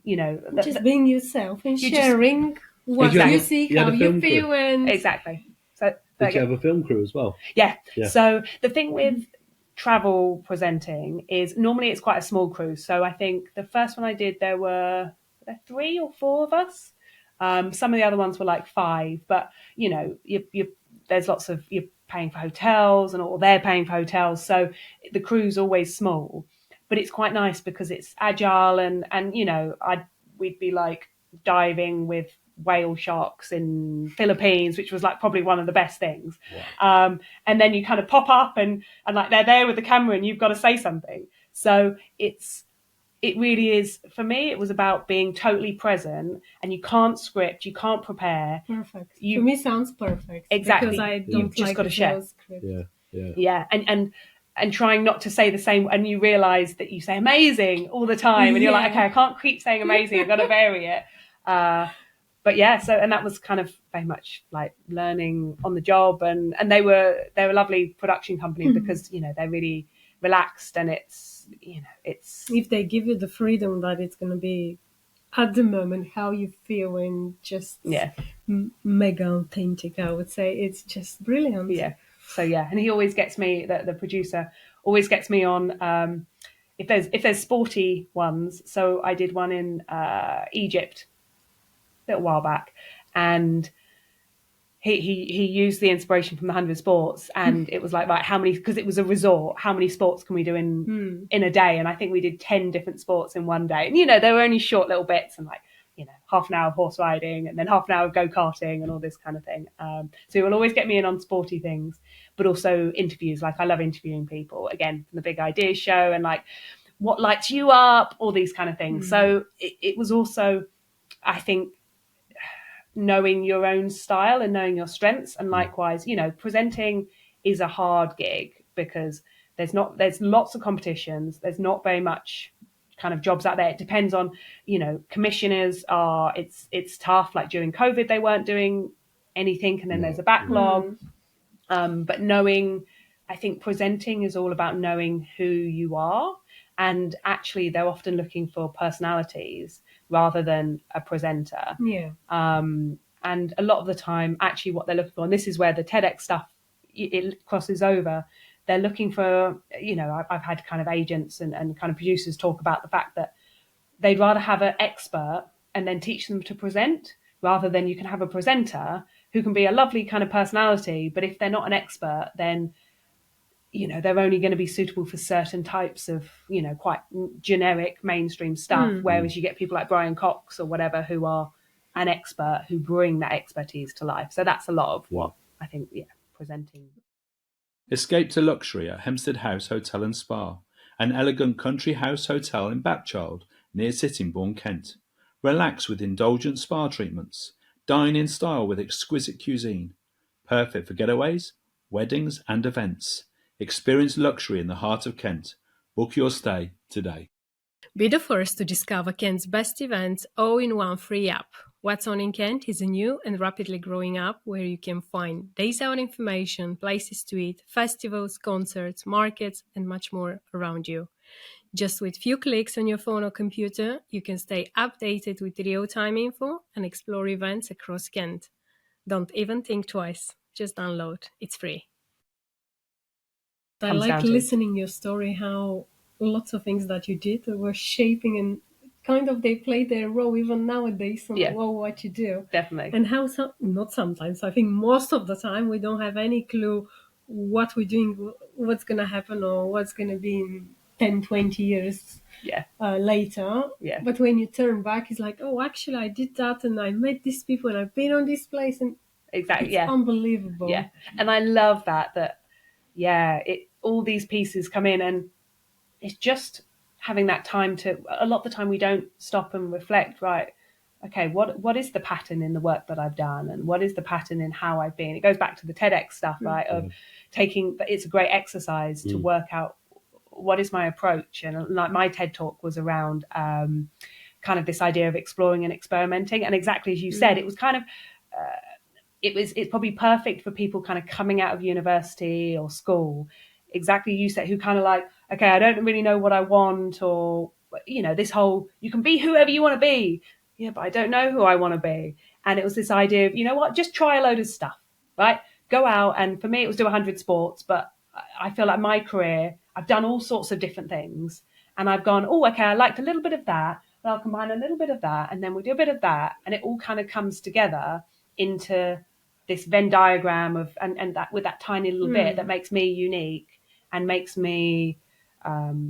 just being yourself and sharing what you see, how you feel. And exactly. So did you have a film crew as well? Yeah. So the thing with travel presenting is, normally it's quite a small crew. So I think the first one I did, there were 3 or 4 of us. Some of the other ones were like 5, but there's lots of, you're paying for hotels or they're paying for hotels. So the crew's always small, but it's quite nice because it's agile and we'd be like diving with whale sharks in Philippines, which was like probably one of the best things. Wow. And then you kind of pop up and like they're there with the camera and you've got to say something. So it really is, for me, it was about being totally present, and you can't script, you can't prepare. Perfect. For me, sounds perfect. Exactly. Because I don't just like got to share. Script. Yeah. And trying not to say the same, and you realize that you say amazing all the time, and you're like, okay, I can't keep saying amazing, I've got to vary it. But yeah, and that was kind of very much like learning on the job, and they're a lovely production company because they're really relaxed, and it's if they give you the freedom that it's going to be at the moment how you feel, and just mega authentic, I would say it's just brilliant. So and he always gets me, the producer always gets me on if there's sporty ones. So I did one in Egypt a little while back, and he used the inspiration from the 100 sports, and it was like, right, how many, because it was a resort, how many sports can we do in a day? And I think we did 10 different sports in one day, and they were only short little bits, and like half an hour of horse riding and then half an hour of go-karting and all this kind of thing. So he will always get me in on sporty things, but also interviews. Like, I love interviewing people, again, from the Big Ideas show, and like, what lights you up, all these kind of things. So it was also, I think, knowing your own style and knowing your strengths. And likewise, presenting is a hard gig because there's lots of competitions. There's not very much kind of jobs out there. It depends on, commissioners are, it's tough. Like during COVID, they weren't doing anything. And then there's a backlog. But I think presenting is all about knowing who you are. And actually, they're often looking for personalities rather than a presenter. Yeah. And a lot of the time, actually, what they're looking for, and this is where the TEDx stuff, it crosses over. They're looking for, I've had kind of agents and kind of producers talk about the fact that they'd rather have an expert and then teach them to present rather than you can have a presenter who can be a lovely kind of personality. But if they're not an expert, then they're only going to be suitable for certain types of, quite generic mainstream stuff. Whereas you get people like Brian Cox or whatever who are an expert who bring that expertise to life. So that's a lot of what I think, presenting. Escape to luxury at Hempstead House Hotel and Spa, an elegant country house hotel in Batchelor near Sittingbourne, Kent. Relax with indulgent spa treatments. Dine in style with exquisite cuisine. Perfect for getaways, weddings and events. Experience luxury in the heart of Kent. Book your stay today. Be the first to discover Kent's best events all in one free app. What's On in Kent is a new and rapidly growing app where you can find days out information, places to eat, festivals, concerts, markets, and much more around you. Just with few clicks on your phone or computer, you can stay updated with real-time info and explore events across Kent. Don't even think twice. Just download. It's free. I like listening your story, how lots of things that you did were shaping and kind of they play their role even nowadays on what you do. Definitely. And how not sometimes, I think most of the time we don't have any clue what we're doing, what's going to happen or what's going to be in 10, 20 years later. Yeah. But when you turn back, it's like, oh, actually I did that and I met these people and I've been on this place and exactly, it's unbelievable. Yeah. And I love that all these pieces come in and it's just having that time to, a lot of the time we don't stop and reflect, right? Okay, what is the pattern in the work that I've done and what is the pattern in how I've been? It goes back to the TEDx stuff, right? Of it's a great exercise to work out what is my approach. And like my TED talk was around kind of this idea of exploring and experimenting. And exactly as you said, it was kind of, it's probably perfect for people kind of coming out of university or school. Exactly, you said, who kind of like, okay, I don't really know what I want, or this whole, you can be whoever you want to be. Yeah, but I don't know who I want to be. And it was this idea of, just try a load of stuff, right? Go out, and for me, it was do 100 sports. But I feel like my career, I've done all sorts of different things, and I've gone, oh, okay, I liked a little bit of that, and I'll combine a little bit of that, and then we'll do a bit of that, and it all kind of comes together into this Venn diagram of, and that with that tiny little bit that makes me unique and makes me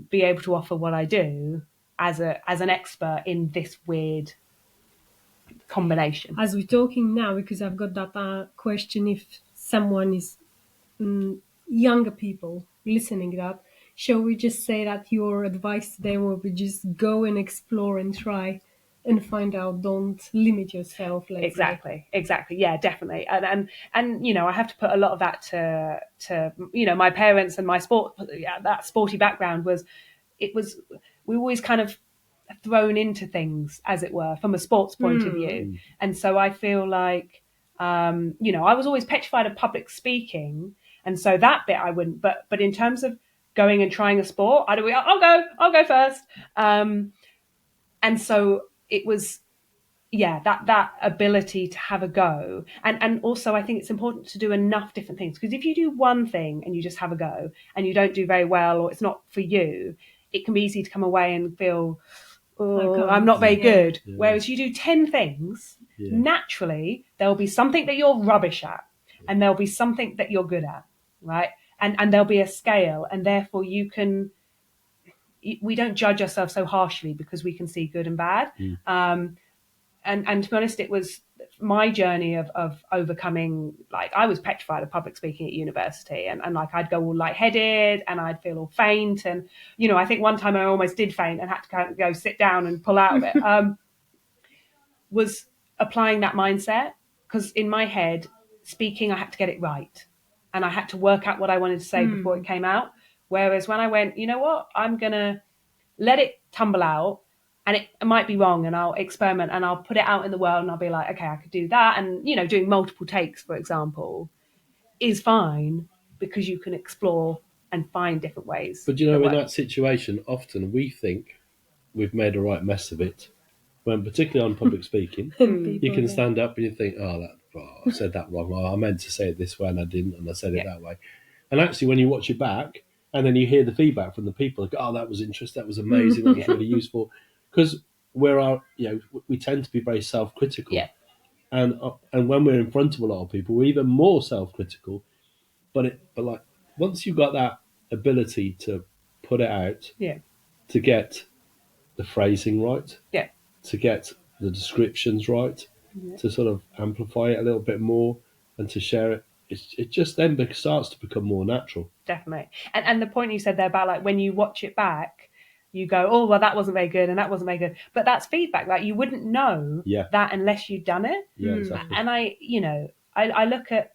be able to offer what I do as an expert in this weird combination. As we're talking now, because I've got that question, if someone is younger people listening that, shall we just say that your advice to them will be just go and explore and try and find out, don't limit yourself? Exactly. Yeah, definitely. And I have to put a lot of that to my parents and my that sporty background we were always kind of thrown into things, as it were, from a sports point of view. And so I feel like, I was always petrified of public speaking. And so that bit I wouldn't, but in terms of going and trying a sport, I'll go first. And so it was, that ability to have a go. And also I think it's important to do enough different things, because if you do one thing and you just have a go and you don't do very well, or it's not for you, it can be easy to come away and feel, I'm not very good. Yeah. Whereas you do 10 things, naturally, there'll be something that you're rubbish at and there'll be something that you're good at, right? And there'll be a scale, and therefore we don't judge ourselves so harshly because we can see good and bad. And to be honest, it was my journey of overcoming, like, I was petrified of public speaking at university, and like I'd go all lightheaded and I'd feel all faint. And, I think one time I almost did faint and had to kind of go sit down and pull out of it. Was applying that mindset, because in my head, speaking, I had to get it right. And I had to work out what I wanted to say before it came out. Whereas when I went, you know what, I'm going to let it tumble out, and it might be wrong, and I'll experiment and I'll put it out in the world and I'll be like, okay, I could do that. And, you know, doing multiple takes, for example, is fine because you can explore and find different ways. But, you know, in that situation, often we think we've made a right mess of it. When particularly on public speaking, you can stand up and you think, I said that wrong. Or I meant to say it this way and I didn't, and I said it that way. And actually, when you watch it back and then you hear the feedback from the people, like, oh, that was interesting, that was amazing, that was really useful. Because we tend to be very self-critical. Yeah. And when we're in front of a lot of people, we're even more self-critical. But like once you've got that ability to put it out, to get the phrasing right, to get the descriptions right, to sort of amplify it a little bit more and to share it, it just then starts to become more natural. Definitely. And the point you said there about like when you watch it back, you go, oh, well, that wasn't very good and that wasn't very good. But that's feedback. Like you wouldn't know that unless you'd done it. Yeah, exactly. And I look at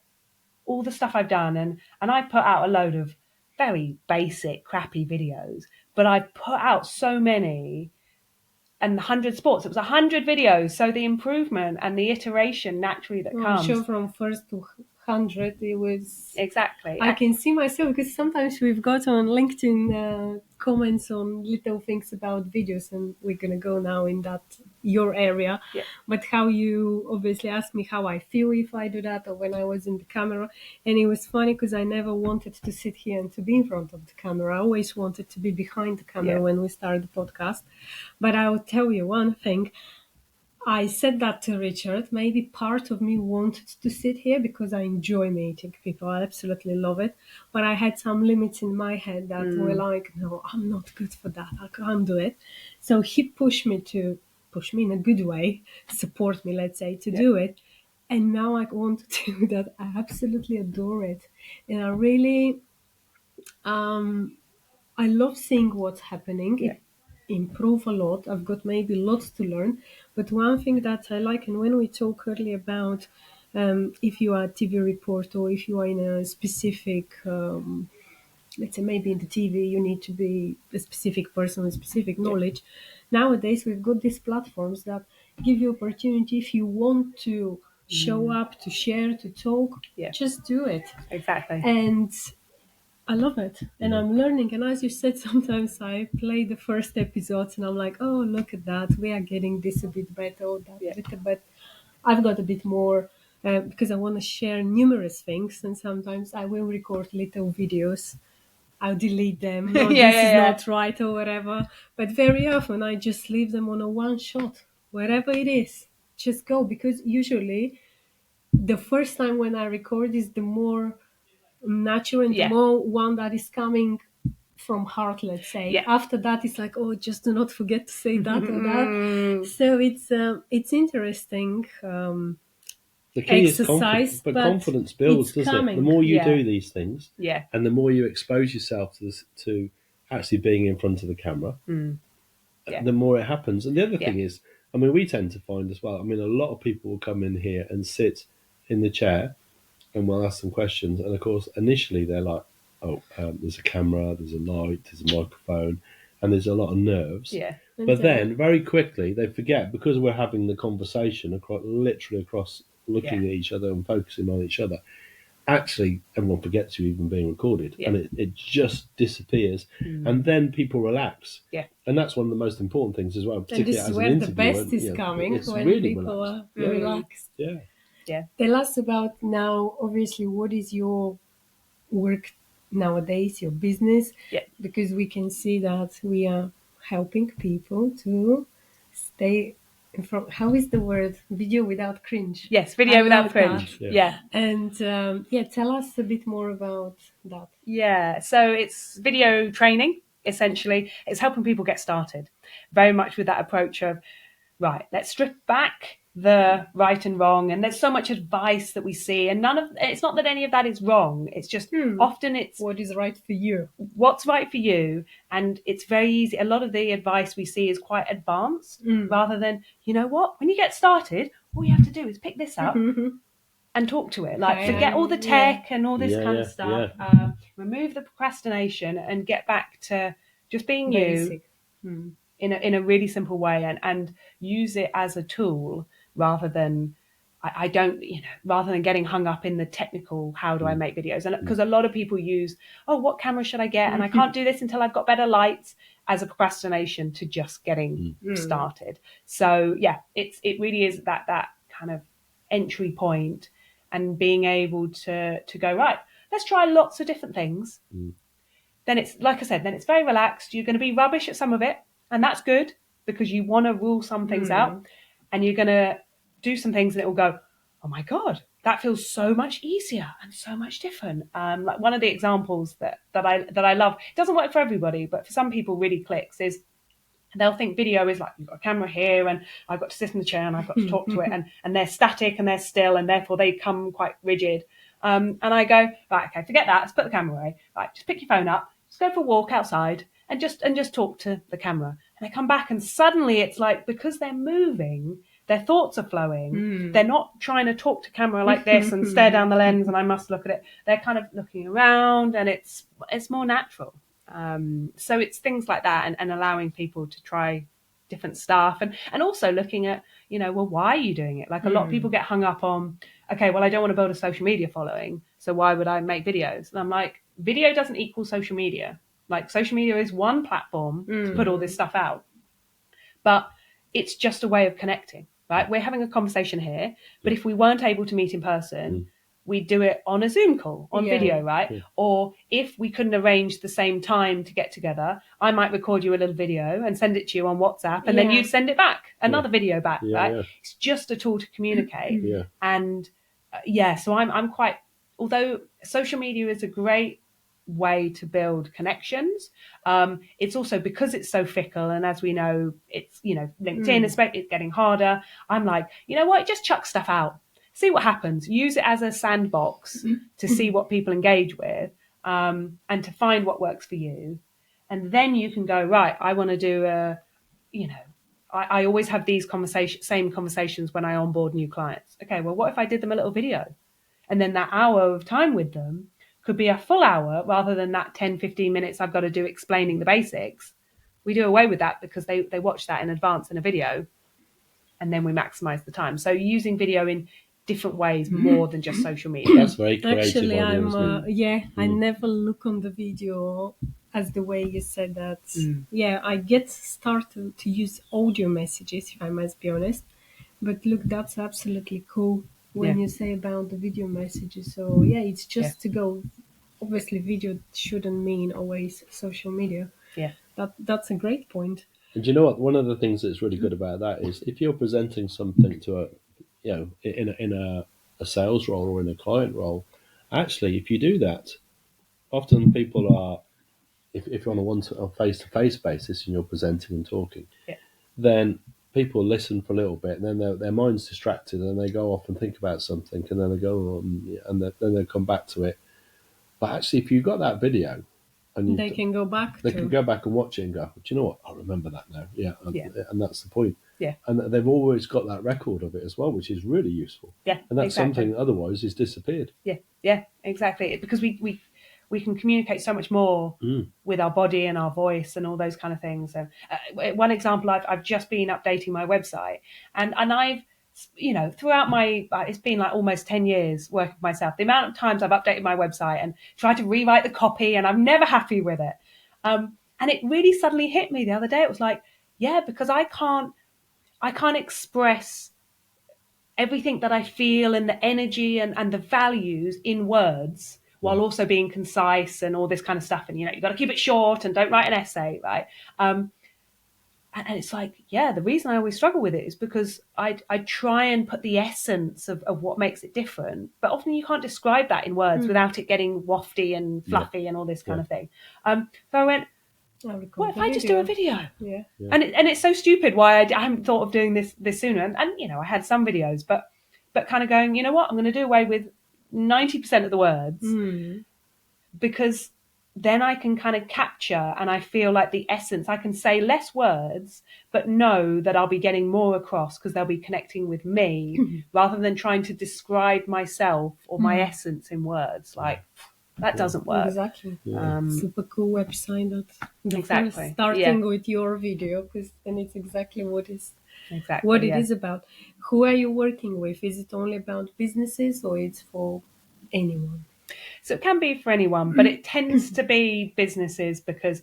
all the stuff I've done and I put out a load of very basic, crappy videos, but I put out so many. And 100 sports, it was 100 videos. So the improvement and the iteration naturally that comes. I'm sure from first to 100, it was... Exactly. I can see myself, because sometimes we've got on LinkedIn comments on little things about videos, and we're going to go now in your area. Yeah. But how you obviously asked me how I feel if I do that or when I was in the camera. And it was funny because I never wanted to sit here and to be in front of the camera. I always wanted to be behind the camera when we started the podcast. But I will tell you one thing. I said that to Richard. Maybe part of me wanted to sit here because I enjoy meeting people. I absolutely love it. But I had some limits in my head that were like, no, I'm not good for that. I can't do it. So he pushed me in a good way, support me, let's say, to do it. And now I want to do that. I absolutely adore it. And I really, I love seeing what's happening. Yeah. Improve a lot. I've got maybe lots to learn, but one thing that I like, and when we talk earlier about if you are a TV reporter or if you are in a specific, let's say maybe in the TV, you need to be a specific person with specific knowledge. Nowadays, we've got these platforms that give you opportunity if you want to show up, to share, to talk, just do it. Exactly. And I love it, and I'm learning. And as you said, sometimes I play the first episodes, and I'm like, "Oh, look at that! We are getting this a bit better, or that a bit." But I've got a bit more because I want to share numerous things, and sometimes I will record little videos. I'll delete them. No, this is not right, or whatever. But very often, I just leave them on a one shot, wherever it is. Just go, because usually the first time when I record is the more natural and the more one that is coming from heart, let's say. After that, it's like, oh, just do not forget to say that or that. So it's interesting the key exercise, is confidence builds, doesn't it? The more you do these things, and the more you expose yourself to actually being in front of the camera, the more it happens. And the other thing is, I mean, we tend to find as well, I mean, a lot of people will come in here and sit in the chair and we'll ask them questions. And of course, initially they're like, there's a camera, there's a light, there's a microphone, and there's a lot of nerves. Yeah. But then very quickly they forget, because we're having the conversation literally across looking at each other and focusing on each other. Actually, everyone forgets you're even being recorded, and it just disappears. And then people relax. Yeah. And that's one of the most important things as well. And this is where the best is coming, when really people relaxed. are relaxed. Yeah. Yeah. Tell us about now, obviously, what is your work nowadays, your business? Yeah. Because we can see that we are helping people to stay in front. How is the word? Video without cringe. Yes, video without cringe. Yeah. And tell us a bit more about that. Yeah, so it's video training, essentially. It's helping people get started, very much with that approach of, right, let's strip back the right and wrong, and there's so much advice that we see, and it's not that any of that is wrong, it's just often it's what is right for you, what's right for you. And it's very easy, a lot of the advice we see is quite advanced, rather than, you know what, when you get started, all you have to do is pick this up and talk to it. Like, forget all the tech and all this kind of stuff. Remove the procrastination and get back to just being Basic. you in a really simple way, and use it as a tool rather than I don't, rather than getting hung up in the technical, how do I make videos? And because a lot of people use, what camera should I get? And I can't do this until I've got better lights, as a procrastination to just getting started. So it really is that kind of entry point, and being able to go, right, let's try lots of different things. Then it's, like I said, then it's very relaxed. You're going to be rubbish at some of it, and that's good, because you want to rule some things out, and you're going to do some things and it will go, oh my God, that feels so much easier and so much different. Like one of the examples that I love, it doesn't work for everybody, but for some people really clicks, is they'll think video is like, you've got a camera here and I've got to sit in the chair and I've got to talk to it, and they're static and they're still, and therefore they come quite rigid. And I go, right, okay, forget that, let's put the camera away. Right, just pick your phone up, just go for a walk outside and just talk to the camera. And they come back and suddenly it's like, because they're moving, their thoughts are flowing. They're not trying to talk to camera like this and stare down the lens and I must look at it. They're kind of looking around, and it's more natural. So it's things like that, and allowing people to try different stuff, and also looking at, well, why are you doing it? Like a lot of people get hung up on, okay, well, I don't want to build a social media following, so why would I make videos? And I'm like, video doesn't equal social media. Like, social media is one platform to put all this stuff out, but it's just a way of connecting, right? We're having a conversation here, but if we weren't able to meet in person, we'd do it on a Zoom call, on video, right? Yeah. Or if we couldn't arrange the same time to get together, I might record you a little video and send it to you on WhatsApp, and then you'd send it back, another video back, right? Yeah. It's just a tool to communicate. And so I'm quite, although social media is a great way to build connections, it's also, because it's so fickle, and as we know, it's, LinkedIn is getting harder. I'm like, you know what, just chuck stuff out. See what happens. Use it as a sandbox to see what people engage with, and to find what works for you. And then you can go, right, I want to do I always have these same conversations when I onboard new clients. Okay, well, what if I did them a little video? And then that hour of time with them could be a full hour rather than that 10, 15 minutes I've got to do explaining the basics. We do away with that because they watch that in advance in a video, and then we maximize the time. So using video in different ways more than just social media. That's very creative. Actually, I never look on the video as the way you said that. I get started to use audio messages, if I must be honest. But look, that's absolutely cool when you say about the video messages. So it's just to go. Obviously, video shouldn't mean always social media. Yeah, that's a great point. And you know what? One of the things that's really good about that is if you're presenting something to in a sales role or in a client role, actually, if you do that, often people are, if you're on a face-to-face basis and you're presenting and talking, then people listen for a little bit, and then their mind's distracted, and they go off and think about something, and then they go on, and then they come back to it. But actually, if you've got that video, and they can go back. They can go back and watch it and go, do you know what? I remember that now. And that's the point. Yeah. And they've always got that record of it as well, which is really useful. Yeah. And that's something otherwise is disappeared. Yeah. Yeah. Exactly. Because we can communicate so much more with our body and our voice and all those kind of things. So one example, I've just been updating my website, and I've, throughout my, it's been like almost 10 years working for myself, the amount of times I've updated my website and tried to rewrite the copy, and I'm never happy with it. And it really suddenly hit me the other day. It was like, because I can't express everything that I feel and the energy and the values in words while also being concise and all this kind of stuff. And, you've got to keep it short and don't write an essay, right? And it's like, the reason I always struggle with it is because I try and put the essence of what makes it different. But often you can't describe that in words without it getting wafty and fluffy and all this kind of thing. So I went, what if I just do a video? Yeah. And it's so stupid why I haven't thought of doing this sooner. And I had some videos, but kind of going, you know what, I'm going to do away with 90% of the words because then I can kind of capture, and I feel like the essence, I can say less words, but know that I'll be getting more across because they'll be connecting with me rather than trying to describe myself or my essence in words. Like, that doesn't work. Exactly. Super cool website. That Exactly. First starting with your video, because then it's exactly what it is about. Who are you working with? Is it only about businesses or it's for anyone? So it can be for anyone, but it tends to be businesses because,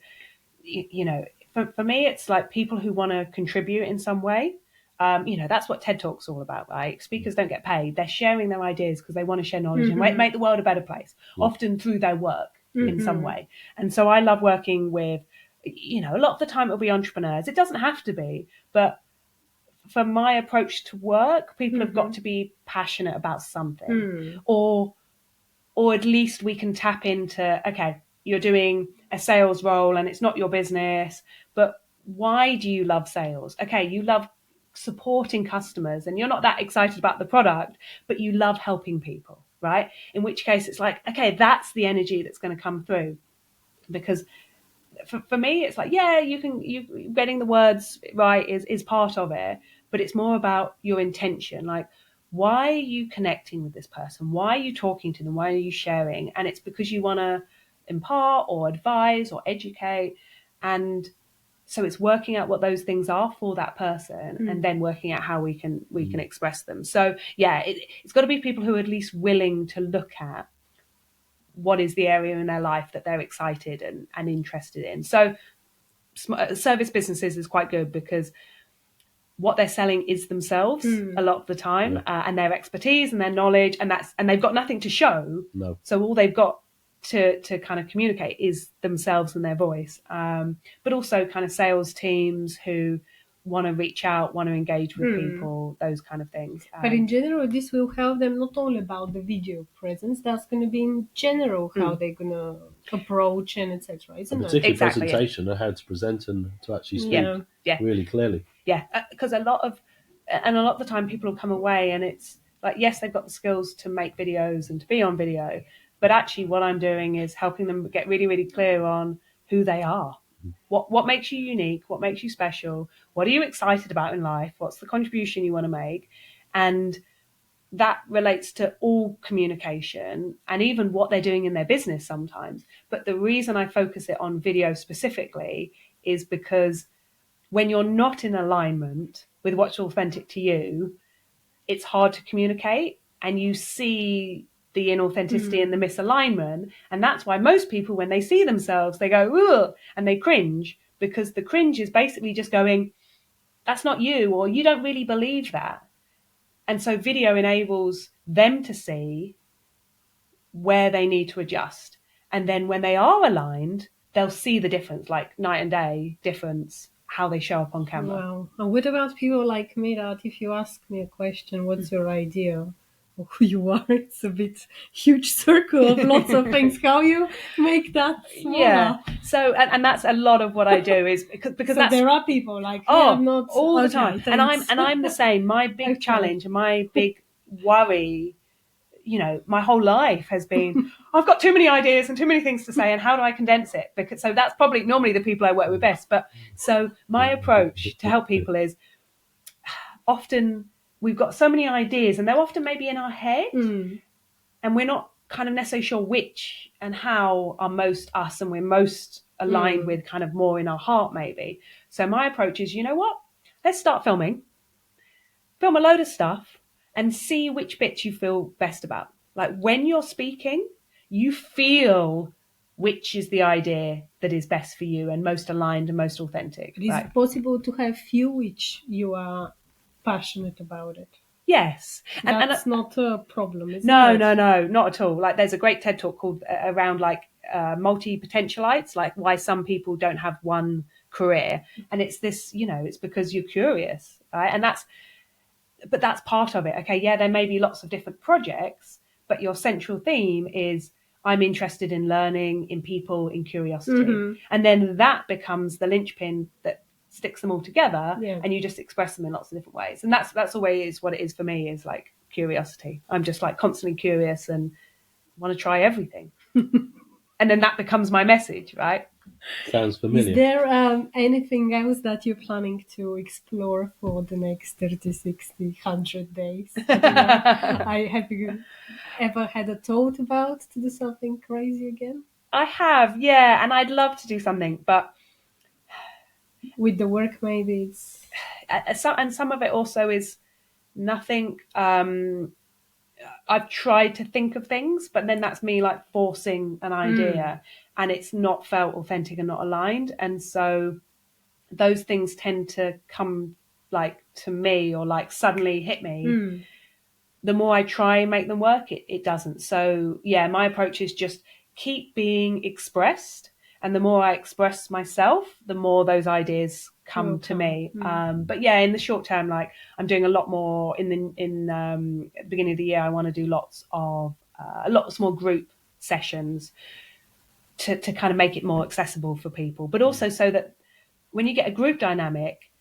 you know, for me, it's like people who want to contribute in some way. You know, that's what TED Talk's all about, right? Speakers don't get paid. They're sharing their ideas because they want to share knowledge and make the world a better place, often through their work in some way. And so I love working with, you know, a lot of the time it'll be entrepreneurs. It doesn't have to be, but for my approach to work, people have got to be passionate about something, or at least we can tap into, okay, you're doing a sales role and it's not your business, but why do you love sales? Okay, you love supporting customers and you're not that excited about the product, but you love helping people, right? In which case it's like, okay, that's the energy that's going to come through. Because for me, it's like, yeah, you getting the words right is part of it, but it's more about your intention. Like, why are you connecting with this person? Why are you talking to them? Why are you sharing? And it's because you want to impart or advise or educate. And so it's working out what those things are for that person and then working out how we can express them. So yeah, it's got to be people who are at least willing to look at what is the area in their life that they're excited and interested in. So service businesses is quite good because what they're selling is themselves a lot of the time, and their expertise and their knowledge, and they've got nothing to show. No. So all they've got to kind of communicate is themselves and their voice. But also kind of sales teams who want to reach out, want to engage with people, those kind of things. But in general, this will help them not only about the video presence, that's going to be in general how they're going to approach and etc. Isn't it? Particularly Exactly, presentation and how to present and to actually speak really clearly. Yeah, because a lot of the time people will come away and it's like, yes, they've got the skills to make videos and to be on video, but actually what I'm doing is helping them get really, really clear on who they are. What makes you unique? What makes you special? What are you excited about in life? What's the contribution you want to make? And that relates to all communication and even what they're doing in their business sometimes. But the reason I focus it on video specifically is because when you're not in alignment with what's authentic to you, it's hard to communicate and you see the inauthenticity and the misalignment. And that's why most people, when they see themselves, they go, ugh, and they cringe, because the cringe is basically just going, that's not you, or you don't really believe that. And so video enables them to see where they need to adjust. And then when they are aligned, they'll see the difference, like night and day difference, how they show up on camera. Wow. And what about people like me that if you ask me a question, what's your idea of who you are? It's a bit huge circle of lots of things. How you make that smaller? Yeah. So, and that's a lot of what I do is because So that's, there are people like, I'm not all the time. Thanks. And I'm the same. My big challenge and my big worry, you know, my whole life has been, I've got too many ideas and too many things to say, and how do I condense it? Because so that's probably normally the people I work with best. But so my approach to help people is often we've got so many ideas and they're often maybe in our head and we're not kind of necessarily sure which and how are most us and we're most aligned with kind of more in our heart maybe. So my approach is, you know what? Let's start film a load of stuff and see which bits you feel best about. Like when you're speaking, you feel which is the idea that is best for you and most aligned and most authentic. Is it possible to have few which you are passionate about it? Yes. That's not a problem, is it? No, not at all. Like there's a great TED Talk called around like multi-potentialites, like why some people don't have one career. And it's this, you know, it's because you're curious, right? And that's part of it. Okay, yeah, there may be lots of different projects, but your central theme is I'm interested in learning, in people, in curiosity. And then that becomes the linchpin that sticks them all together and you just express them in lots of different ways. And that's always what it is for me, is like curiosity. I'm just like constantly curious and want to try everything. and then that becomes my message, right? Sounds familiar. Is there anything else that you're planning to explore for the next 30, 60, 100 days? I don't know. Have you ever had a thought about to do something crazy again? I have, yeah, and I'd love to do something, but with the work, maybe it's... and some of it also is nothing. I've tried to think of things, but then that's me like forcing an idea, and it's not felt authentic and not aligned. And so those things tend to come like to me or like suddenly hit me. The more I try and make them work, it doesn't. So yeah, my approach is just keep being expressed. And the more I express myself, the more those ideas come to me. But yeah, in the short term, like I'm doing a lot more at the beginning of the year. I want to do lots of a lot of small group sessions to kind of make it more accessible for people, but also so that when you get a group dynamic,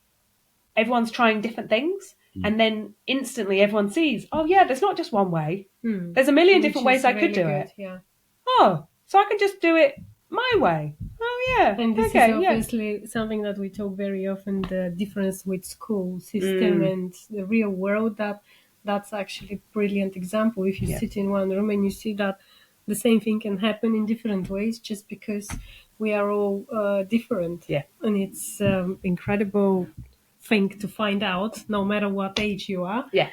everyone's trying different things. And then instantly everyone sees, oh yeah, there's not just one way. There's a million different ways I could do it. Yeah. Oh, so I can just do it my way. Oh yeah. And this is obviously something that we talk very often, the difference with school system and the real world. That's actually a brilliant example. If you sit in one room and you see that the same thing can happen in different ways just because we are all different. Yeah. And it's incredible thing to find out, no matter what age you are. Yeah.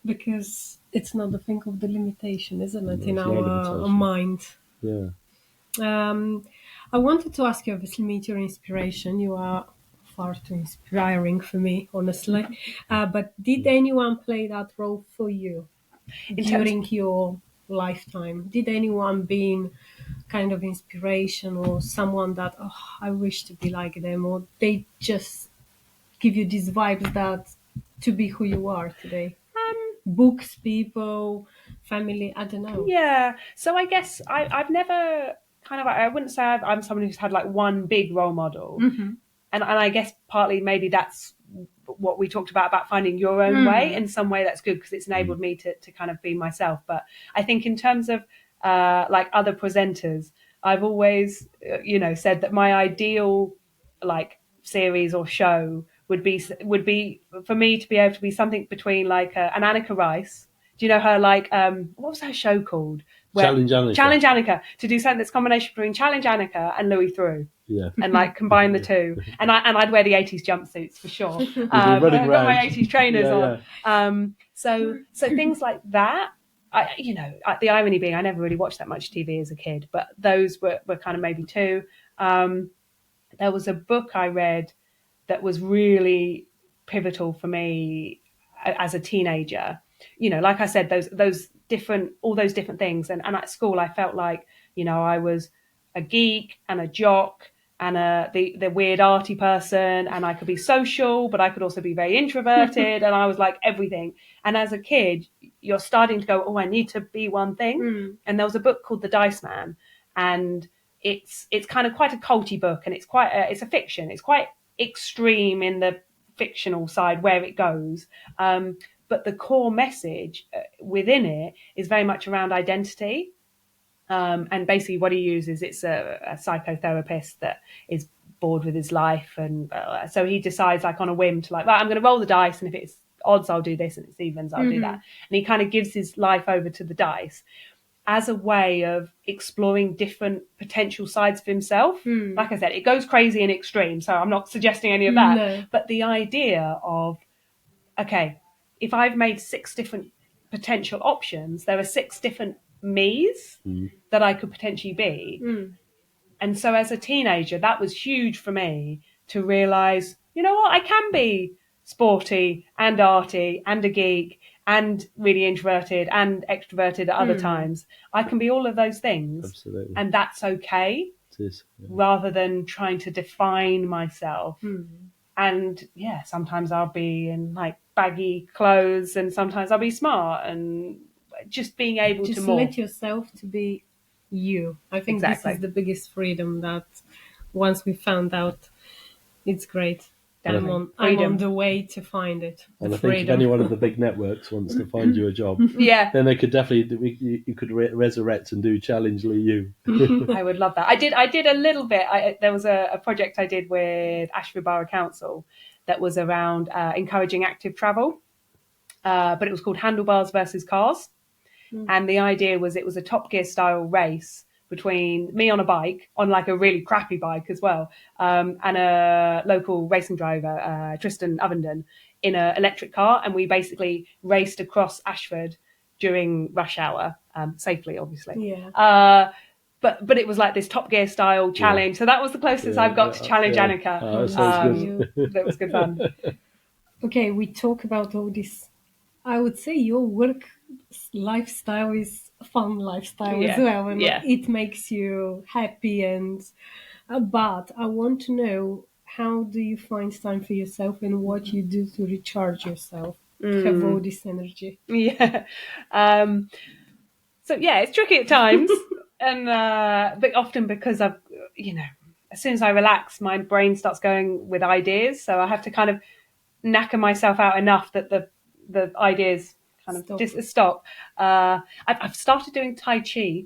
Because it's not the thing of the limitation, isn't it, in it's no our limitation. mind. Yeah. I wanted to ask you, obviously, meet your inspiration. You are far too inspiring for me, honestly. But did anyone play that role for you during your lifetime? Did anyone being kind of inspiration or someone that, oh, I wish to be like them, or they just give you these vibes that to be who you are today? Books, people, family, I don't know. Yeah. So I guess I've never kind of, I wouldn't say I'm someone who's had like one big role model. And I guess partly maybe that's what we talked about finding your own way. In some way that's good because it's enabled me to kind of be myself. But I think in terms of like other presenters, I've always, said that my ideal like series or show would be for me to be able to be something between like an Annika Rice. Do you know her? Like, what was her show called? Challenge Annika. Challenge Annika. To do something that's a combination between Challenge Annika and Louis Theroux. Yeah. And like combine the two. And I'd wear the 80s jumpsuits for sure. I've got my 80s trainers on. Yeah. So things like that. The irony being I never really watched that much TV as a kid, but those were kind of maybe two. There was a book I read that was really pivotal for me as a teenager. Like I said, all those different things. And at school, I felt like, I was a geek and a jock and the weird arty person, and I could be social, but I could also be very introverted, and I was like everything. And as a kid, you're starting to go, oh, I need to be one thing. And there was a book called The Dice Man, and it's kind of quite a culty book, and it's a fiction. It's quite extreme in the fictional side where it goes. But the core message within it is very much around identity. And basically what he uses, it's a psychotherapist that is bored with his life. And so he decides like on a whim to like, right, I'm going to roll the dice. And if it's odds, I'll do this. And if it's evens, I'll do that. And he kind of gives his life over to the dice as a way of exploring different potential sides of himself. Like I said, it goes crazy and extreme. So I'm not suggesting any of that. No. But the idea of, okay, if I've made 6 different potential options, there are 6 different me's that I could potentially be. And so as a teenager, that was huge for me to realize, you know what, I can be sporty and arty and a geek and really introverted and extroverted at other times. I can be all of those things. Absolutely. And that's okay. It is. Yeah. Rather than trying to define myself. And yeah, sometimes I'll be in like baggy clothes and sometimes I'll be smart, and just being able just to morph. let yourself to be you. I think Exactly. This is the biggest freedom that once we found out, it's great. I'm on the way to find it. And I think if any one of the big networks wants to find you a job, then they could definitely, you could resurrect and do Challenge Liu. I would love that. I did a little bit. There was a project I did with Ashford Borough Council that was around encouraging active travel, but it was called Handlebars versus Cars. And the idea was it was a Top Gear style race between me on a bike, on like a really crappy bike as well, and a local racing driver, Tristan Ovenden, in an electric car. And we basically raced across Ashford during rush hour, safely, obviously. Yeah. But it was like this Top Gear style challenge. So that was the closest I've got to Challenge Annika. Oh, that sounds good. That was good fun. Okay, we talk about all this. I would say your work lifestyle is a fun lifestyle as well, and it makes you happy. And but I want to know, how do you find time for yourself, and what you do to recharge yourself, to have all this energy? Yeah. So yeah, it's tricky at times, and but often because I've, as soon as I relax, my brain starts going with ideas. So I have to kind of knacker myself out enough that the ideas kind of stop. I've started doing Tai Chi,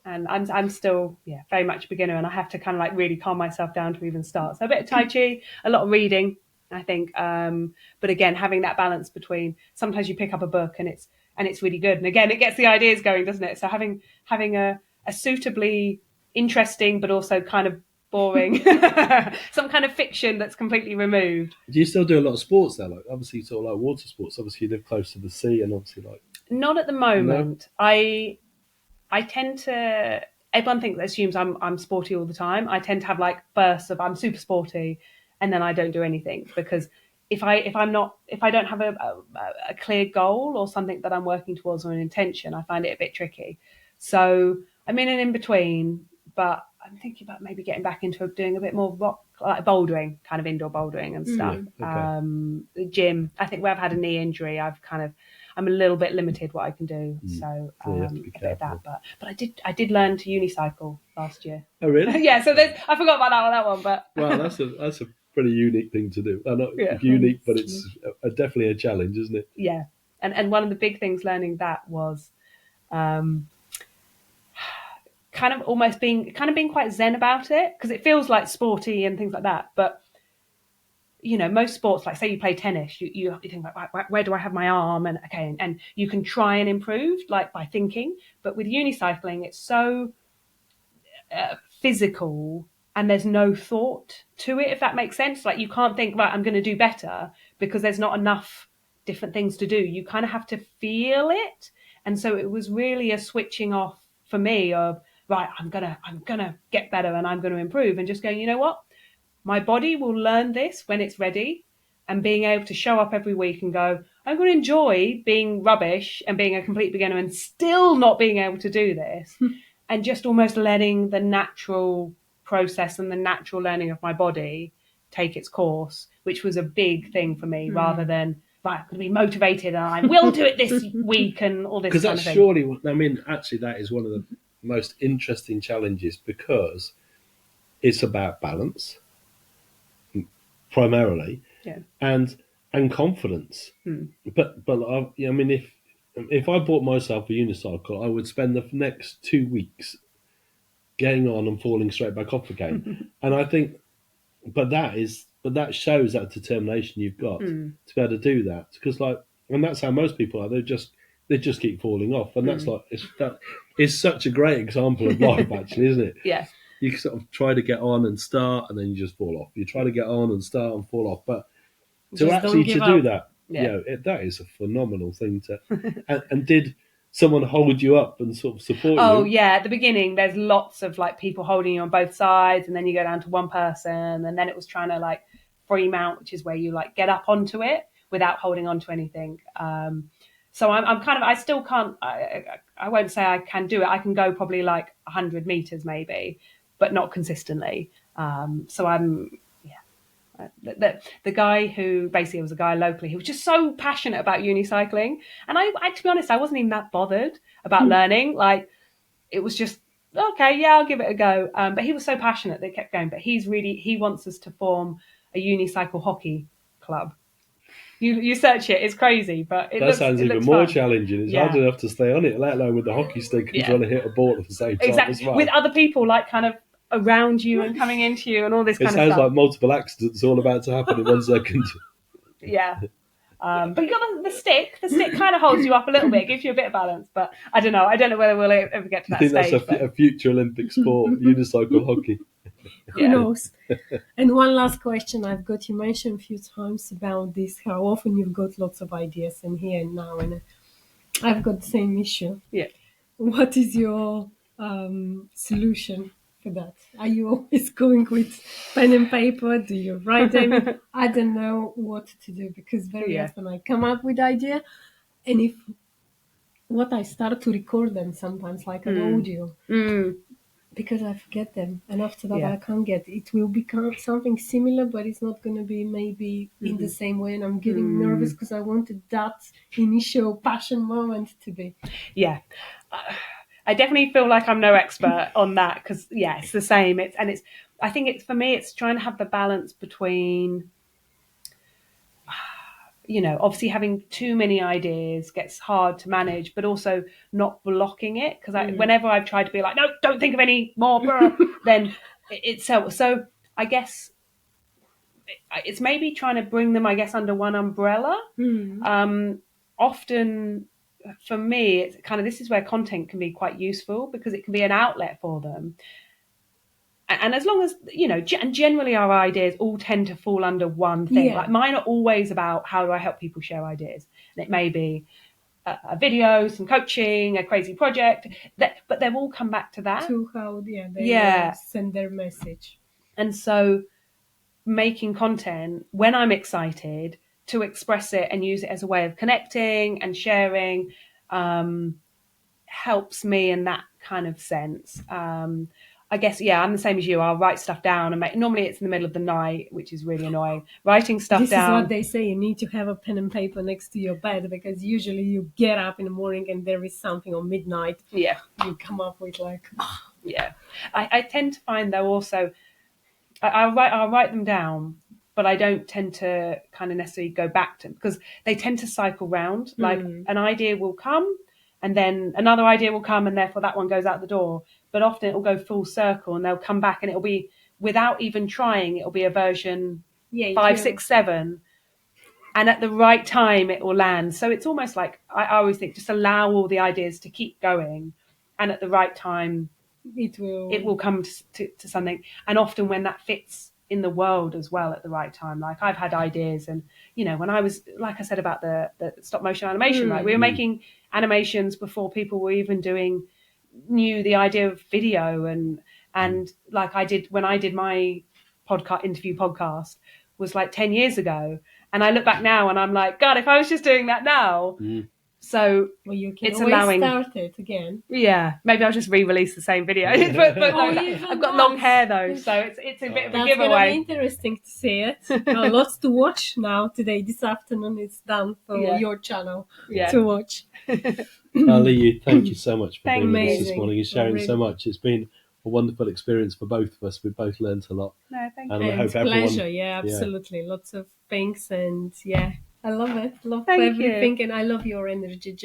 and I'm still very much a beginner, and I have to kind of like really calm myself down to even start. So a bit of Tai Chi, a lot of reading, I think. But again, having that balance between, sometimes you pick up a book and it's really good, and again it gets the ideas going, doesn't it? So having a suitably interesting but also kind of boring some kind of fiction that's completely removed. Do you still do a lot of sports there? Like obviously sort of like water sports. Obviously you live close to the sea, and obviously like not at the moment. No? I tend to. Everyone assumes I'm sporty all the time. I tend to have like bursts of I'm super sporty, and then I don't do anything, because if I don't have a clear goal or something that I'm working towards, or an intention, I find it a bit tricky. So I'm in between, but I'm thinking about maybe getting back into doing a bit more rock, like bouldering, kind of indoor bouldering and stuff. The gym, I think where I've had a knee injury, I'm a little bit limited what I can do. So a bit of that, but I did learn to unicycle last year. Oh really? Yeah. So I forgot about that one, but wow, that's a pretty unique thing to do. Not unique, but it's definitely a challenge, isn't it? Yeah, and one of the big things learning that was. Kind of almost being quite zen about it, because it feels like sporty and things like that. But most sports, like say you play tennis, you think like, where do I have my arm? And and you can try and improve like by thinking. But with unicycling, it's so physical, and there's no thought to it, if that makes sense. Like you can't think, right, I'm going to do better, because there's not enough different things to do. You kind of have to feel it. And so it was really a switching off for me of, right, I'm gonna get better and I'm going to improve, and just going, you know what, my body will learn this when it's ready, and being able to show up every week and go, I'm going to enjoy being rubbish and being a complete beginner and still not being able to do this, and just almost letting the natural process and the natural learning of my body take its course, which was a big thing for me, rather than, right, I'm going to be motivated and I will do it this week and all this kind of thing. Because that's surely, actually that is one of the most interesting challenges, because it's about balance primarily, and confidence. But if I bought myself a unicycle, I would spend the next 2 weeks getting on and falling straight back off again. And I think, but that shows that determination you've got to be able to do that, because and that's how most people are. They just keep falling off, and that's it's such a great example of life, actually, isn't it? Yeah. You sort of try to get on and start, and then you just fall off. You try to get on and start and fall off, but to do that, that is a phenomenal thing to. and did someone hold you up and sort of support you? Oh yeah, at the beginning, there's lots of like people holding you on both sides, and then you go down to one person, and then it was trying to like free mount, which is where you like get up onto it without holding onto anything. So I'm kind of, I still can't, I won't say I can do it. I can go probably like 100 meters maybe, but not consistently. So I'm, the guy who basically was a guy locally who was just so passionate about unicycling. And I to be honest, I wasn't even that bothered about learning. Like it was just, okay, yeah, I'll give it a go. But he was so passionate that he kept going. But he wants us to form a unicycle hockey club. You search it, it's crazy, but that sounds even more fun. challenging. It's hard enough to stay on it, let alone with the hockey stick and trying to hit a ball at the same time Exactly. as well. With other people like kind of around you and coming into you and all this kind of stuff. It sounds like multiple accidents all about to happen in 1 second. Yeah. But you got the stick. The stick kind of holds you up a little bit, gives you a bit of balance. But I don't know whether we'll ever get to that I think stage. that's a future Olympic sport, unicycle hockey. Who knows? And one last question I've got, you mentioned a few times about this, how often you've got lots of ideas and here and now, and I've got the same issue. Yeah. What is your solution for that? Are you always going with pen and paper? Do you write them? I don't know what to do, because very often I come up with idea, and if what I start to record them sometimes like an audio, because I forget them, and after that I can't get it. It will become something similar, but it's not going to be maybe in the same way, and I'm getting nervous because I wanted that initial passion moment to be. Yeah. I definitely feel like I'm no expert on that, because it's the same. I think it's, for me, it's trying to have the balance between, obviously having too many ideas gets hard to manage, but also not blocking it. Because whenever I've tried to be like, no, don't think of any more, then it's so I guess it's maybe trying to bring them, I guess, under one umbrella. Often for me, it's kind of, this is where content can be quite useful, because it can be an outlet for them. And as long as, and generally our ideas all tend to fall under one thing. Yeah. Like mine are always about how do I help people share ideas. And it may be a video, some coaching, a crazy project, but they've all come back to that. To how they send their message. And so making content when I'm excited to express it and use it as a way of connecting and sharing helps me in that kind of sense. I guess, I'm the same as you. I'll write stuff down and normally it's in the middle of the night, which is really annoying. Writing stuff down. This is what they say. You need to have a pen and paper next to your bed, because usually you get up in the morning and there is something on midnight. Yeah. You come up with like... Yeah. I tend to find, though, also, I'll write them down, but I don't tend to kind of necessarily go back to them, because they tend to cycle round. Like an idea will come and then another idea will come, and therefore that one goes out the door. But often it will go full circle and they'll come back, and it'll be, without even trying, it'll be a version 5, 6, 7. And at the right time it will land. So it's almost like, I always think, just allow all the ideas to keep going. And at the right time, it will come to something. And often when that fits in the world as well at the right time. Like I've had ideas, and when I was, like I said about the stop motion animation, right? We were making animations before people were even knew the idea of video, and like I did when I did my interview podcast was like 10 years ago, and I look back now and I'm like, God, if I was just doing that now. So you can it's always start it again. Yeah, maybe I'll just re-release the same video. but I've got long hair though, so it's a bit of a giveaway. That's going to be interesting to see it. Lots to watch now today. This afternoon it's done for your channel to watch. Liu, thank you so much for being with us this morning and sharing really so much. It's been a wonderful experience for both of us. We've both learnt a lot. No, thank you. And I hope pleasure, absolutely. Lots of things, and I love it. Love everything, and I love your energy.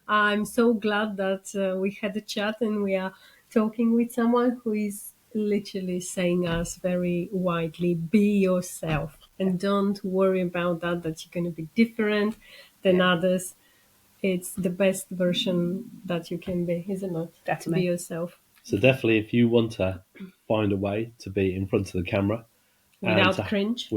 I'm so glad that we had a chat and we are talking with someone who is literally saying us very widely, be yourself, and don't worry about that you're going to be different than others. It's the best version that you can be, isn't it? Definitely. To be yourself. So definitely, if you want to find a way to be in front of the camera, without cringe,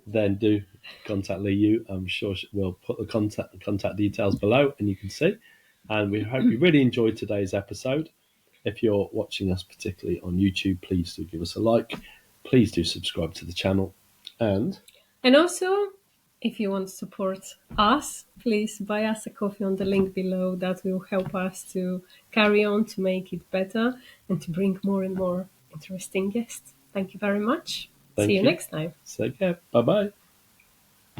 then do contact Liu. I'm sure we'll put the contact details below, and you can see. And we hope you really enjoyed today's episode. If you're watching us particularly on YouTube, please do give us a like. Please do subscribe to the channel, and also, if you want to support us, please buy us a coffee on the link below. That will help us to carry on, to make it better, and to bring more and more interesting guests. Thank you very much. See you next time. Take care. Bye-bye.